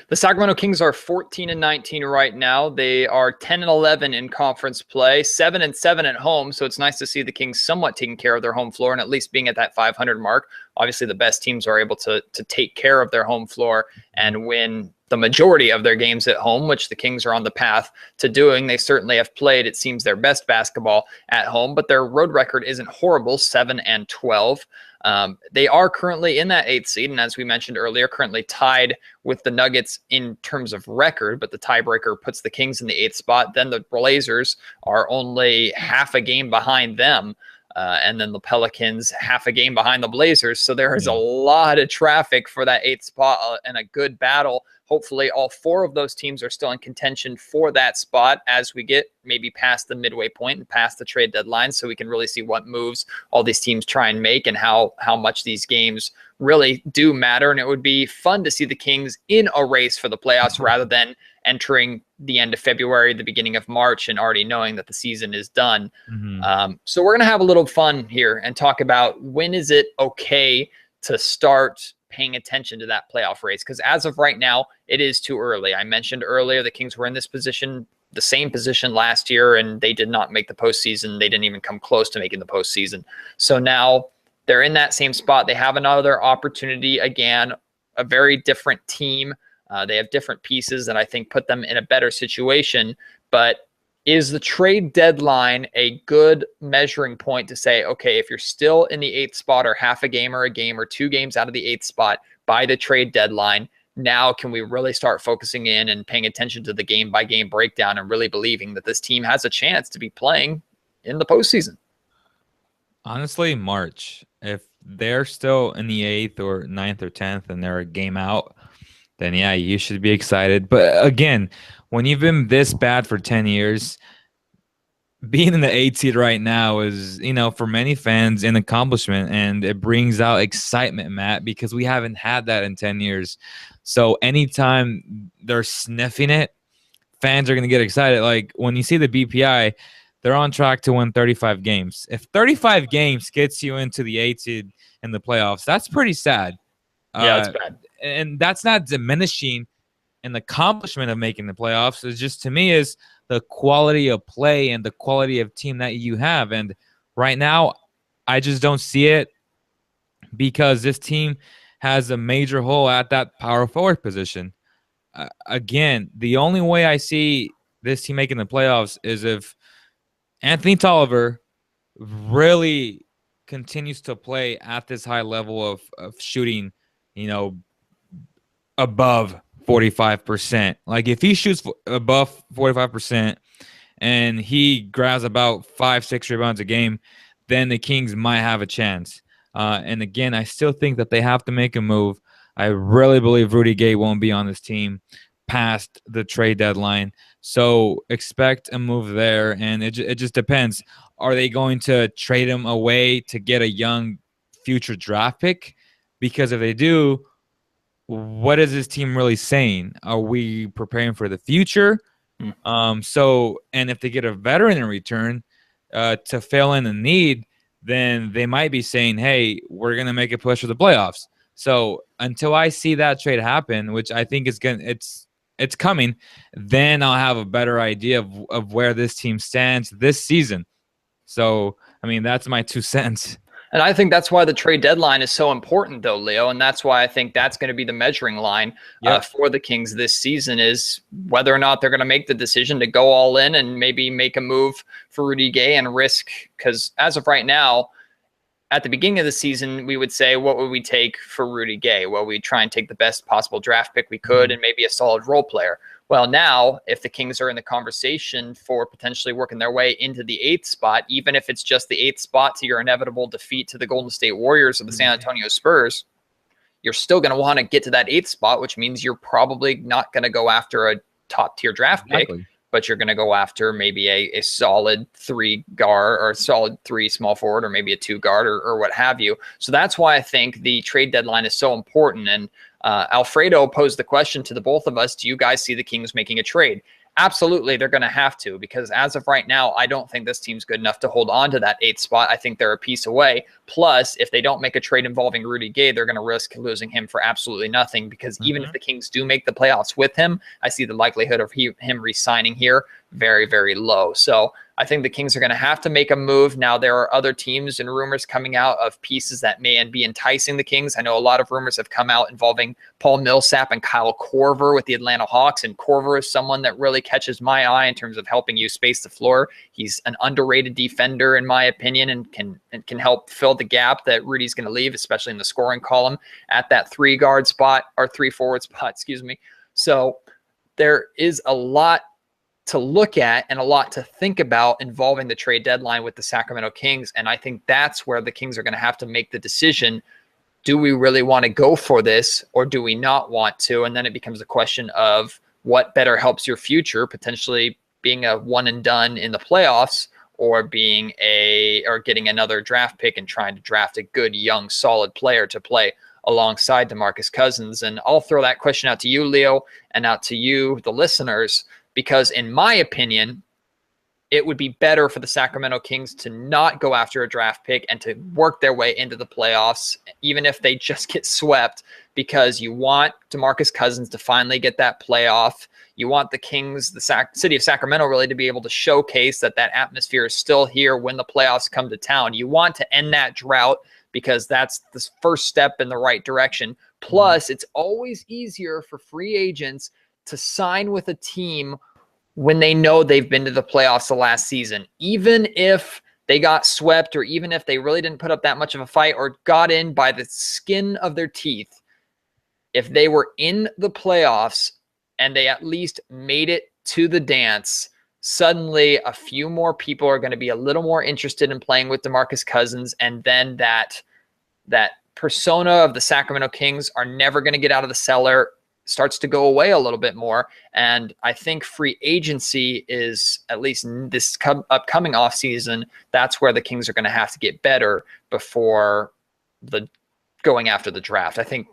The Sacramento Kings are 14-19 right now. They are 10-11 in conference play, 7-7 at home. So it's nice to see the Kings somewhat taking care of their home floor and at least being at that 500 mark. Obviously, the best teams are able to take care of their home floor and win the majority of their games at home, which the Kings are on the path to doing. They certainly have played, it seems, their best basketball at home, but their road record isn't horrible, 7-12. They are currently in that 8th seed, and as we mentioned earlier, currently tied with the Nuggets in terms of record, but the tiebreaker puts the Kings in the 8th spot. Then the Blazers are only half a game behind them. And then the Pelicans half a game behind the Blazers. So there is a lot of traffic for that 8th spot and a good battle. Hopefully all 4 of those teams are still in contention for that spot as we get maybe past the midway point and past the trade deadline, so we can really see what moves all these teams try and make and how much these games really do matter. And it would be fun to see the Kings in a race for the playoffs rather than entering the end of February, the beginning of March, and already knowing that the season is done. So we're going to have a little fun here and talk about when is it okay to start paying attention to that playoff race, because as of right now, it is too early. I mentioned earlier the Kings were in this position, the same position last year, and they did not make the postseason. They didn't even come close to making the postseason. So now they're in that same spot. They have another opportunity again, a very different team. They have different pieces that I think put them in a better situation. But is the trade deadline a good measuring point to say, okay, if you're still in the 8th spot or half a game or 2 games out of the 8th spot by the trade deadline, now can we really start focusing in and paying attention to the game-by-game breakdown and really believing that this team has a chance to be playing in the postseason? Honestly, March. If they're still in the 8th or 9th or 10th and they're a game out, then yeah, you should be excited. But again, when you've been this bad for 10 years, being in the 8th seed right now is, for many fans, an accomplishment, and it brings out excitement, Matt, because we haven't had that in 10 years. So anytime they're sniffing it, fans are going to get excited. Like when you see the BPI, they're on track to win 35 games. If 35 games gets you into the 8th seed in the playoffs, that's pretty sad. Yeah, it's bad. And that's not diminishing an accomplishment of making the playoffs. It's just, to me, is the quality of play and the quality of team that you have. And right now, I just don't see it because this team has a major hole at that power forward position. Again, the only way I see this team making the playoffs is if Anthony Tolliver really continues to play at this high level of shooting, above 45%. Like if he shoots above 45% and he grabs about 5-6 rebounds a game, then the Kings might have a chance. And again, I still think that they have to make a move. I really believe Rudy Gay won't be on this team past the trade deadline. So expect a move there. And it just depends. Are they going to trade him away to get a young future draft pick? Because if they do, what is this team really saying? Are we preparing for the future? And if they get a veteran in return to fill in the need, then they might be saying, hey, we're going to make a push for the playoffs. So until I see that trade happen, which I think it's coming, then I'll have a better idea of where this team stands this season. So, I mean, that's my 2 cents. And I think that's why the trade deadline is so important, though, Leo. And that's why I think that's going to be the measuring line for the Kings this season is whether or not they're going to make the decision to go all in and maybe make a move for Rudy Gay and risk. Because as of right now, at the beginning of the season, we would say, what would we take for Rudy Gay? Well, we'd try and take the best possible draft pick we could and maybe a solid role player. Well, now, if the Kings are in the conversation for potentially working their way into the 8th spot, even if it's just the 8th spot to your inevitable defeat to the Golden State Warriors or the San Antonio Spurs, you're still going to want to get to that 8th spot, which means you're probably not going to go after a top-tier draft pick, but you're going to go after maybe a solid 3 guard or a solid 3 small forward or maybe a 2 guard or what have you. So that's why I think the trade deadline is so important. And Alfredo posed the question to the both of us, do you guys see the Kings making a trade? Absolutely, they're going to have to, because as of right now, I don't think this team's good enough to hold on to that 8th spot. I think they're a piece away. Plus, if they don't make a trade involving Rudy Gay, they're going to risk losing him for absolutely nothing, because even if the Kings do make the playoffs with him, I see the likelihood of him re-signing here very, very low. So I think the Kings are going to have to make a move. Now, there are other teams and rumors coming out of pieces that may be enticing the Kings. I know a lot of rumors have come out involving Paul Millsap and Kyle Korver with the Atlanta Hawks, and Korver is someone that really catches my eye in terms of helping you space the floor. He's an underrated defender, in my opinion, and can help fill the gap that Rudy's going to leave, especially in the scoring column at that 3 guard spot or 3 forward spot, excuse me. So there is a lot to look at and a lot to think about involving the trade deadline with the Sacramento Kings. And I think that's where the Kings are going to have to make the decision. Do we really want to go for this or do we not want to? And then it becomes a question of what better helps your future, potentially being a one and done in the playoffs or getting another draft pick and trying to draft a good, young, solid player to play alongside DeMarcus Cousins. And I'll throw that question out to you, Leo, and out to you, the listeners, because in my opinion, it would be better for the Sacramento Kings to not go after a draft pick and to work their way into the playoffs, even if they just get swept, because you want DeMarcus Cousins to finally get that playoff. You want the Kings, the city of Sacramento, really to be able to showcase that atmosphere is still here when the playoffs come to town. You want to end that drought because that's the first step in the right direction. Plus, it's always easier for free agents to sign with a team when they know they've been to the playoffs the last season, even if they got swept or even if they really didn't put up that much of a fight or got in by the skin of their teeth. If they were in the playoffs and they at least made it to the dance, suddenly a few more people are going to be a little more interested in playing with DeMarcus Cousins, and then that persona of the Sacramento Kings are never going to get out of the cellar starts to go away a little bit more. And I think free agency is, at least this upcoming offseason, that's where the Kings are going to have to get better before going after the draft. I think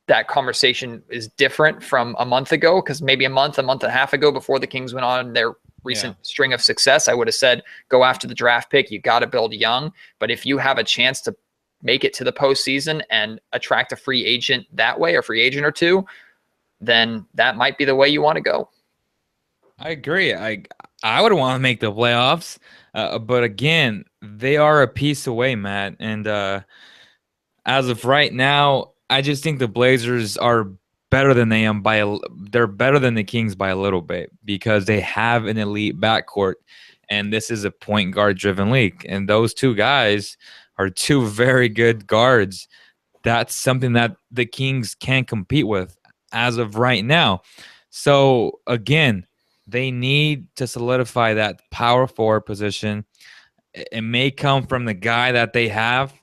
that conversation is different from a month ago, because maybe a month and a half ago, before the Kings went on their recent string of success, I would have said, go after the draft pick. You got to build young. But if you have a chance to make it to the postseason and attract a free agent that way, a free agent or two, then that might be the way you want to go. I agree. I would want to make the playoffs, but again, they are a piece away, Matt. And as of right now, I just think the Blazers are better than they're better than the Kings by a little bit, because they have an elite backcourt, and this is a point guard driven league, and those 2 guys are 2 very good guards. That's something that the Kings can compete with as of right now. So again, they need to solidify that power forward position. It may come from the guy that they have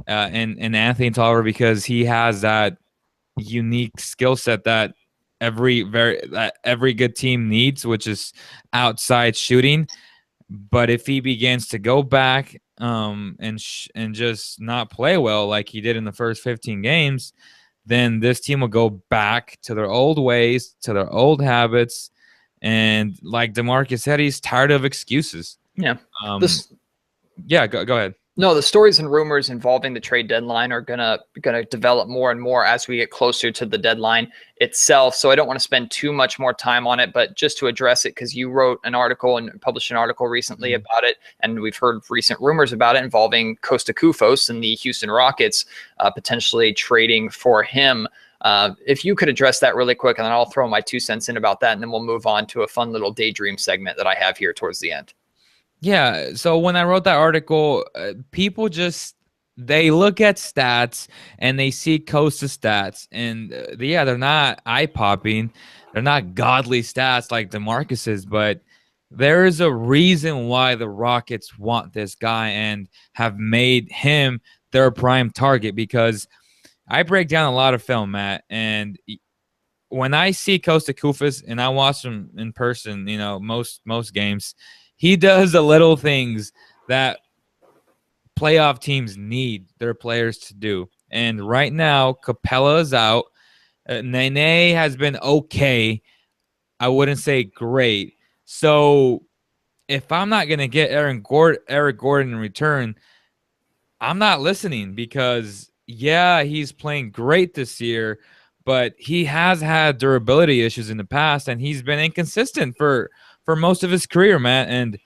in Anthony Tolliver, because he has that unique skill set that every good team needs, which is outside shooting. But if he begins to go back and just not play well like he did in the first 15 games, then this team will go back to their old ways, to their old habits. And like DeMarcus said, he's tired of excuses. Yeah. Go ahead. No, the stories and rumors involving the trade deadline are gonna develop more and more as we get closer to the deadline itself. So I don't want to spend too much more time on it, but just to address it, because you wrote an article and published an article recently about it, and we've heard recent rumors about it involving Costa Koufos and the Houston Rockets potentially trading for him. If you could address that really quick, and then I'll throw my 2 cents in about that, and then we'll move on to a fun little daydream segment that I have here towards the end. Yeah. So when I wrote that article, people they look at stats and they see Costa stats, and yeah, they're not eye popping, they're not godly stats like DeMarcus's, but there is a reason why the Rockets want this guy and have made him their prime target. Because I break down a lot of film, Matt, and when I see Costa Koufos and I watch him in person, most games, he does the little things that playoff teams need their players to do. And right now, Capella is out. Nene has been okay. I wouldn't say great. So if I'm not going to get Eric Gordon in return, I'm not listening, because, yeah, he's playing great this year, but he has had durability issues in the past, and he's been inconsistent for most of his career, Matt. And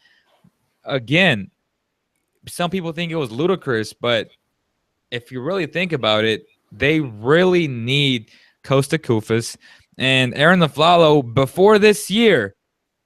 again, some people think it was ludicrous, but if you really think about it, they really need Costa Koufos. And Aaron Aflalo, before this year,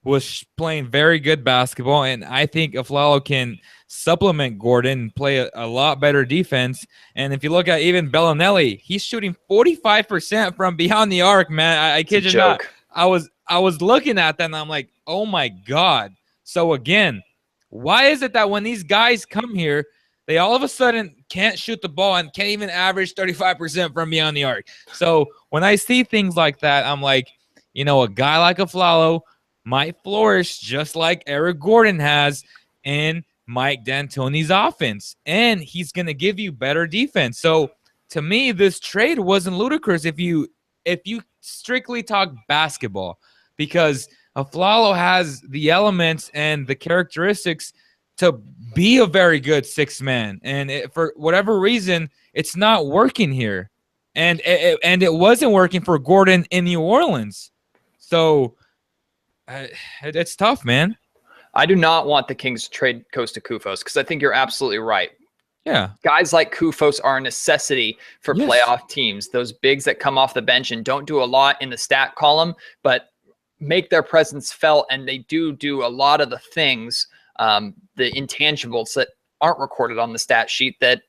was playing very good basketball, and I think Aflalo can supplement Gordon and play a lot better defense. And if you look at even Bellinelli, he's shooting 45% from beyond the arc, man. I kid you not. I was looking at that, and I'm like, oh my God. So again, why is it that when these guys come here, they all of a sudden can't shoot the ball and can't even average 35% from beyond the arc? So when I see things like that, I'm like, a guy like Aflalo might flourish just like Eric Gordon has in Mike D'Antoni's offense, and he's going to give you better defense. So to me, this trade wasn't ludicrous if you strictly talk basketball, because Aflalo has the elements and the characteristics to be a very good sixth man, and for whatever reason, it's not working here, and it wasn't working for Gordon in New Orleans. So it's tough, man. I do not want the Kings to trade Costa Koufos, because I think you're absolutely right. Yeah. Guys like Koufos are a necessity for playoff teams. Those bigs that come off the bench and don't do a lot in the stat column, but make their presence felt, and they do a lot of the things, the intangibles that aren't recorded on the stat sheet, that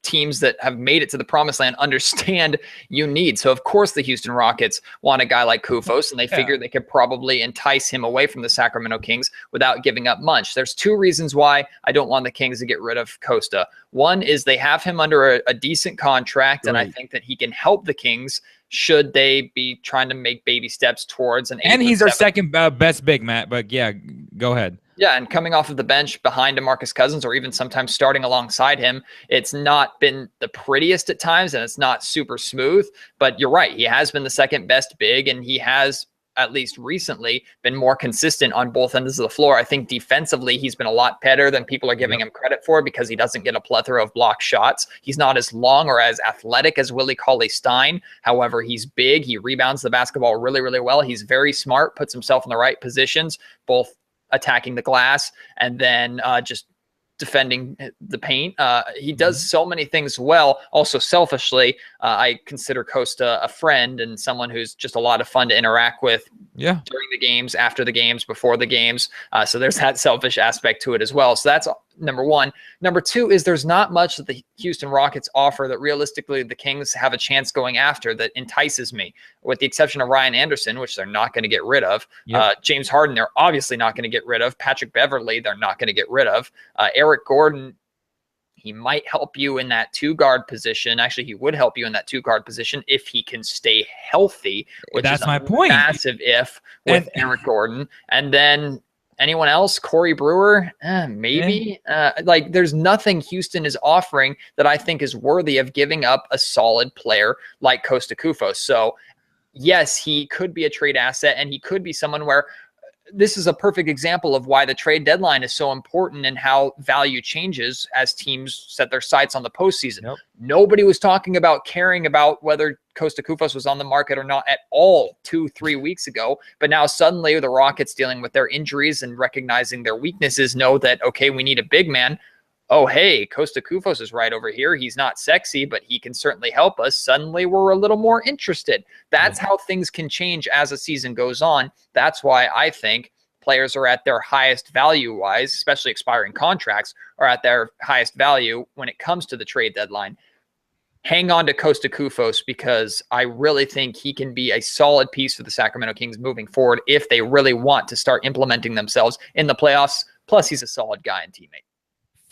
teams that have made it to the promised land understand you need. So of course the Houston Rockets want a guy like Koufos, and they figure they could probably entice him away from the Sacramento Kings without giving up much. There's two reasons why I don't want the Kings to get rid of Costa. One is they have him under a decent contract, and I think that he can help the Kings should they be trying to make baby steps towards an 8th. And he's our second best big, Matt, but yeah, go ahead. Yeah, and coming off of the bench behind DeMarcus Cousins, or even sometimes starting alongside him, it's not been the prettiest at times, and it's not super smooth. But you're right, he has been the second best big, and he has, at least recently, been more consistent on both ends of the floor. I think defensively, he's been a lot better than people are giving him credit for, because he doesn't get a plethora of block shots. He's not as long or as athletic as Willie Cauley-Stein. However, he's big. He rebounds the basketball really, really well. He's very smart, puts himself in the right positions, both attacking the glass and then just defending the paint. He does so many things well. Also, selfishly, I consider Costa a friend and someone who's just a lot of fun to interact with during the games, after the games, before the games. So there's that selfish aspect to it as well. So that's number one. Number two is there's not much that the Houston Rockets offer that realistically the Kings have a chance going after that entices me, with the exception of Ryan Anderson, which they're not going to get rid of. James Harden, they're obviously not going to get rid of. Patrick Beverley, they're not going to get rid of. Eric Gordon, he might help you in that two-guard position. Actually, he would help you in that two-guard position if he can stay healthy, which that's is my point. Massive if with Eric Gordon. And then anyone else? Corey Brewer? Maybe. Like, there's nothing Houston is offering that I think is worthy of giving up a solid player like Costa Koufos. So, yes, he could be a trade asset, and he could be someone where this is a perfect example of why the trade deadline is so important and how value changes as teams set their sights on the postseason. Yep. Nobody was talking about caring about whether Costa Koufos was on the market or not at all 2-3 weeks ago. But now suddenly the Rockets, dealing with their injuries and recognizing their weaknesses, know that, okay, we need a big man. Oh, hey, Costa Koufos is right over here. He's not sexy, but he can certainly help us. Suddenly we're a little more interested. That's how things can change as a season goes on. That's why I think players are at their highest value-wise, especially expiring contracts, are at their highest value when it comes to the trade deadline. Hang on to Costa Koufos, because I really think he can be a solid piece for the Sacramento Kings moving forward if they really want to start implementing themselves in the playoffs. Plus, he's a solid guy and teammate.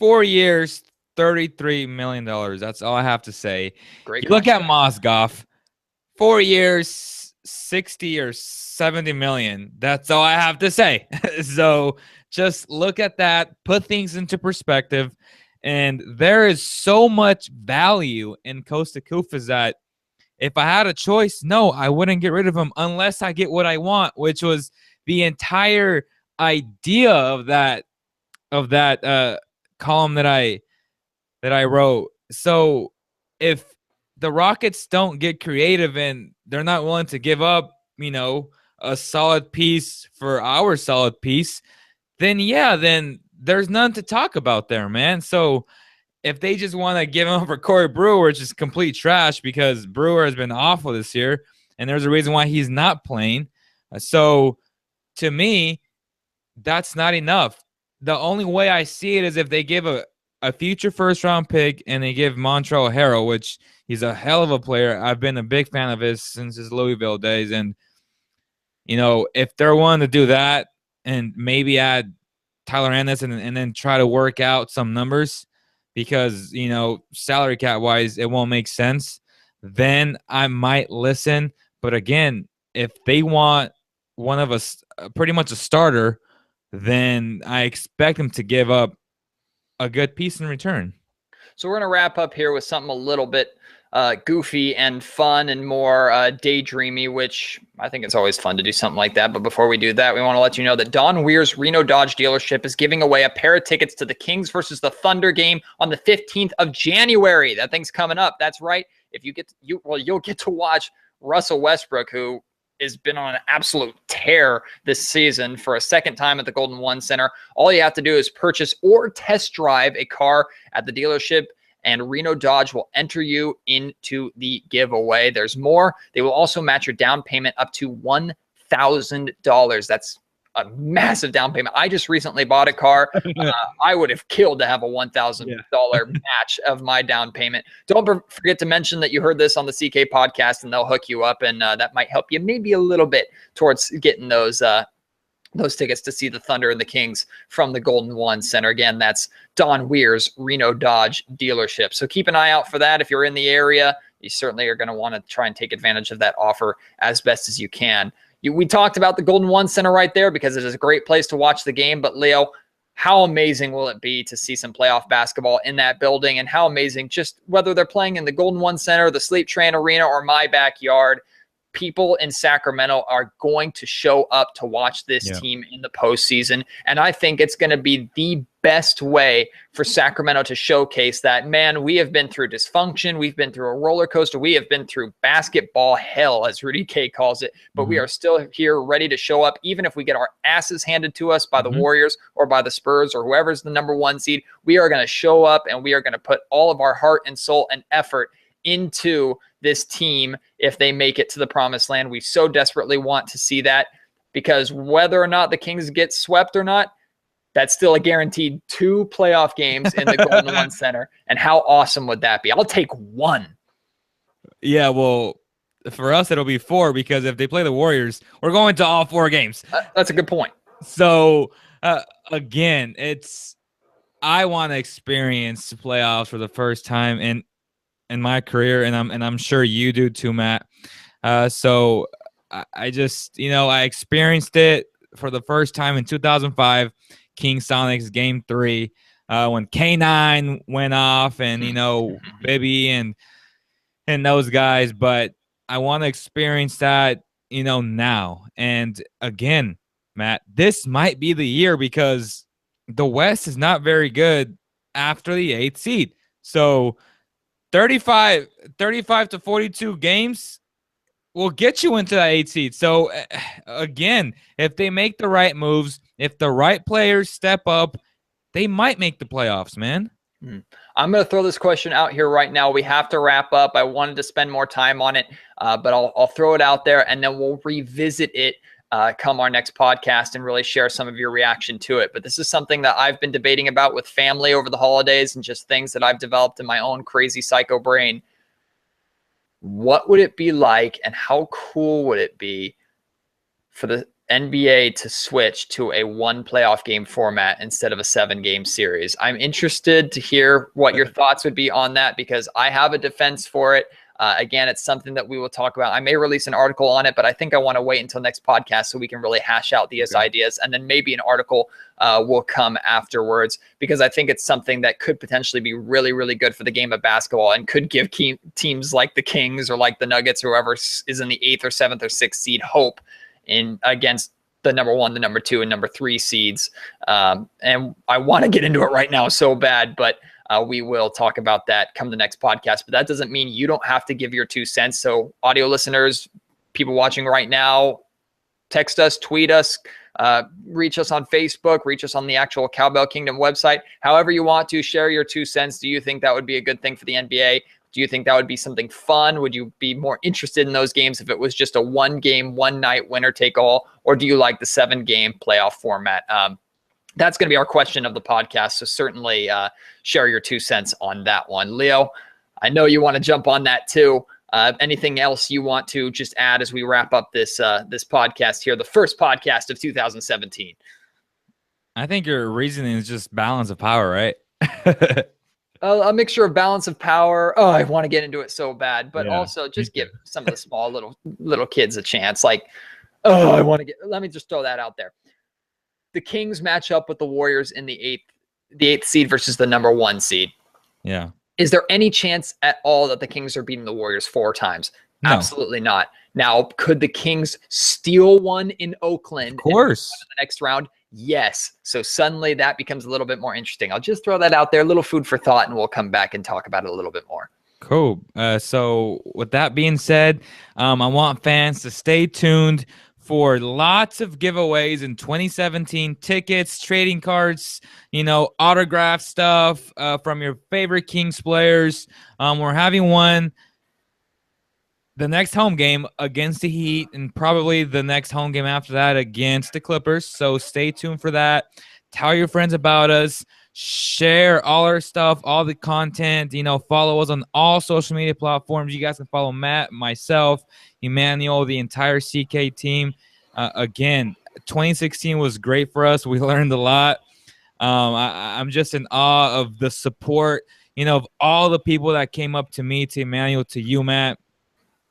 4 years, $33 million. That's all I have to say. Great. You look at Mozgov, 4 years, 60 or 70 million. That's all I have to say. So just look at that, put things into perspective. And there is so much value in Costa Koufos that if I had a choice, no, I wouldn't get rid of him unless I get what I want, which was the entire idea of that column that I wrote. So if the Rockets don't get creative and they're not willing to give up, a solid piece for our solid piece, then there's none to talk about there, man. So if they just want to give him up for Corey Brewer, which is complete trash because Brewer has been awful this year, and there's a reason why he's not playing. So to me, that's not enough. The only way I see it is if they give a future first-round pick and they give Montrezl Harrell, which he's a hell of a player. I've been a big fan of his since his Louisville days. And, if they're willing to do that and maybe add Tyler Anderson and then try to work out some numbers because, salary cap-wise, it won't make sense, then I might listen. But, again, if they want one of us, pretty much a starter, then I expect them to give up a good piece in return. So we're going to wrap up here with something a little bit goofy and fun and more daydreamy, which I think it's always fun to do something like that. But before we do that, we want to let you know that Don Weir's Reno Dodge dealership is giving away a pair of tickets to the Kings versus the Thunder game on the 15th of January. That thing's coming up. That's right. If you'll get to watch Russell Westbrook, who has been on an absolute tear this season, for a second time at the Golden One Center. All you have to do is purchase or test drive a car at the dealership, and Reno Dodge will enter you into the giveaway. There's more. They will also match your down payment up to $1,000. That's a massive down payment. I just recently bought a car. I would have killed to have a $1,000 match of my down payment. Don't forget to mention that you heard this on the CK podcast, and they'll hook you up, and that might help you maybe a little bit towards getting those tickets to see the Thunder and the Kings from the Golden One Center. Again, that's Don Weir's Reno Dodge dealership. So keep an eye out for that. If you're in the area, you certainly are going to want to try and take advantage of that offer as best as you can. We talked about the Golden One Center right there because it is a great place to watch the game. But, Leo, how amazing will it be to see some playoff basketball in that building? And how amazing, just whether they're playing in the Golden One Center, the Sleep Train Arena, or my backyard, people in Sacramento are going to show up to watch this team in the postseason. And I think it's going to be the best way for Sacramento to showcase that, man, we have been through dysfunction. We've been through a roller coaster. We have been through basketball hell, as Rudy K calls it. But we are still here ready to show up, even if we get our asses handed to us by the Warriors or by the Spurs or whoever's the number one seed. We are going to show up, and we are going to put all of our heart and soul and effort into this team if they make it to the promised land. We so desperately want to see that, because whether or not the Kings get swept or not, that's still a guaranteed 2 playoff games in the Golden One Center. And how awesome would that be? I'll take 1. Yeah, well, for us, it'll be 4, because if they play the Warriors, we're going to all 4 games. That's a good point. So, again, I want to experience the playoffs for the first time in my career, and I'm sure you do too, Matt. So I just, I experienced it for the first time in 2005, King Sonics Game 3, when K9 went off, and Bibby and those guys. But I want to experience that, now. And again, Matt, this might be the year because the West is not very good after the 8th seed. So 35 to 42 games will get you into that 8th seed. So again, if they make the right moves, if the right players step up, they might make the playoffs, man. I'm going to throw this question out here right now. We have to wrap up. I wanted to spend more time on it, but I'll throw it out there, and then we'll revisit it come our next podcast and really share some of your reaction to it. But this is something that I've been debating about with family over the holidays and just things that I've developed in my own crazy psycho brain. What would it be like, and how cool would it be for the NBA to switch to a 1 playoff game format instead of a 7-game series? I'm interested to hear what your thoughts would be on that, because I have a defense for it. Again, it's something that we will talk about. I may release an article on it, but I think I want to wait until next podcast so we can really hash out these ideas. And then maybe an article will come afterwards, because I think it's something that could potentially be really, really good for the game of basketball and could give teams like the Kings or like the Nuggets, or whoever is in the 8th or 7th or 6th seed, hope in against the number 1, the number 2, and number 3 seeds. And I want to get into it right now so bad, but we will talk about that come the next podcast. But that doesn't mean you don't have to give your 2 cents. So audio listeners, people watching right now, text us, tweet us, reach us on Facebook, reach us on the actual Cowbell Kingdom website. However you want to, share your 2 cents. Do you think that would be a good thing for the NBA? Do you think that would be something fun? Would you be more interested in those games if it was just a 1-game, 1-night winner take all? Or do you like the 7-game playoff format? That's going to be our question of the podcast. So certainly share your 2 cents on that one. Leo, I know you want to jump on that too. Anything else you want to just add as we wrap up this podcast here, the first podcast of 2017? I think your reasoning is just balance of power, right? A mixture of balance of power. Oh, I want to get into it so bad, but also just give some of the small little kids a chance. Like, oh, I want to get. Let me just throw that out there. The Kings match up with the Warriors in the 8th seed versus the number 1 seed. Yeah. Is there any chance at all that the Kings are beating the Warriors 4 times? No. Absolutely not. Now, could the Kings steal one in Oakland? Of course. In the next round? Yes. So suddenly that becomes a little bit more interesting. I'll just throw that out there, a little food for thought, and we'll come back and talk about it a little bit more. Cool. So with that being said, I want fans to stay tuned for lots of giveaways in 2017, tickets, trading cards, autograph stuff from your favorite Kings players. We're having one the next home game against the Heat, and probably the next home game after that against the Clippers. So stay tuned for that. Tell your friends about us. Share all our stuff, all the content. Follow us on all social media platforms. You guys can follow Matt, myself, Emmanuel, the entire CK team. Again, 2016 was great for us. We learned a lot. I'm just in awe of the support, of all the people that came up to me, to Emmanuel, to you, Matt,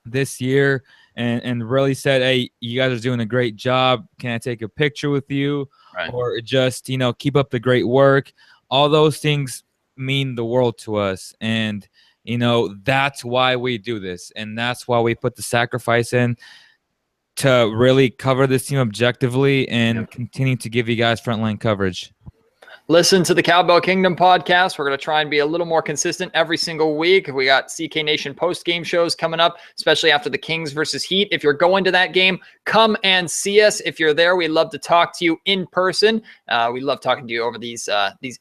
this year, and really said, hey, you guys are doing a great job. Can I take a picture with you? Right. Or just, keep up the great work. All those things mean the world to us. And, that's why we do this. And that's why we put the sacrifice in to really cover this team objectively and continue to give you guys frontline coverage. Listen to the Cowbell Kingdom podcast. We're going to try and be a little more consistent every single week. We got CK Nation post-game shows coming up, especially after the Kings versus Heat. If you're going to that game, come and see us. If you're there, we'd love to talk to you in person. We love talking to you over these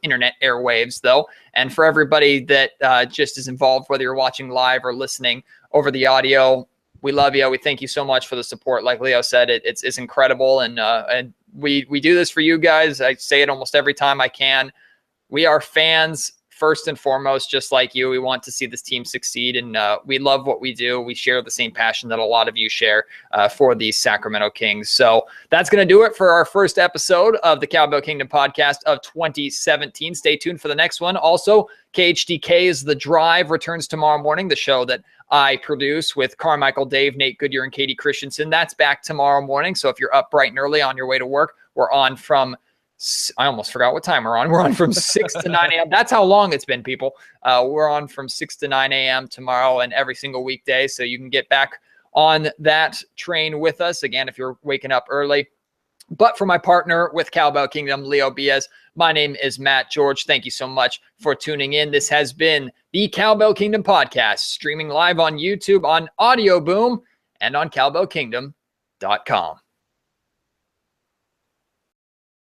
internet airwaves, though. And for everybody that just is involved, whether you're watching live or listening over the audio, we love you. We thank you so much for the support. Like Leo said, it's incredible, and we do this for you guys. I say it almost every time I can. We are fans first and foremost, just like you. We want to see this team succeed, and we love what we do. We share the same passion that a lot of you share for the Sacramento Kings. So that's going to do it for our first episode of the Cowbell Kingdom podcast of 2017. Stay tuned for the next one. Also, KHDK's The Drive returns tomorrow morning, the show that I produce with Carmichael, Dave, Nate Goodyear, and Katie Christensen. That's back tomorrow morning. So if you're up bright and early on your way to work, we're on from, I almost forgot what time we're on. We're on from 6 to 9 a.m. That's how long it's been, people. We're on from 6 to 9 a.m. tomorrow and every single weekday. So you can get back on that train with us. Again, if you're waking up early. But for my partner with Cowbell Kingdom, Leo Biaz, my name is Matt George. Thank you so much for tuning in. This has been the Cowbell Kingdom podcast, streaming live on YouTube, on Audio Boom, and on cowbellkingdom.com.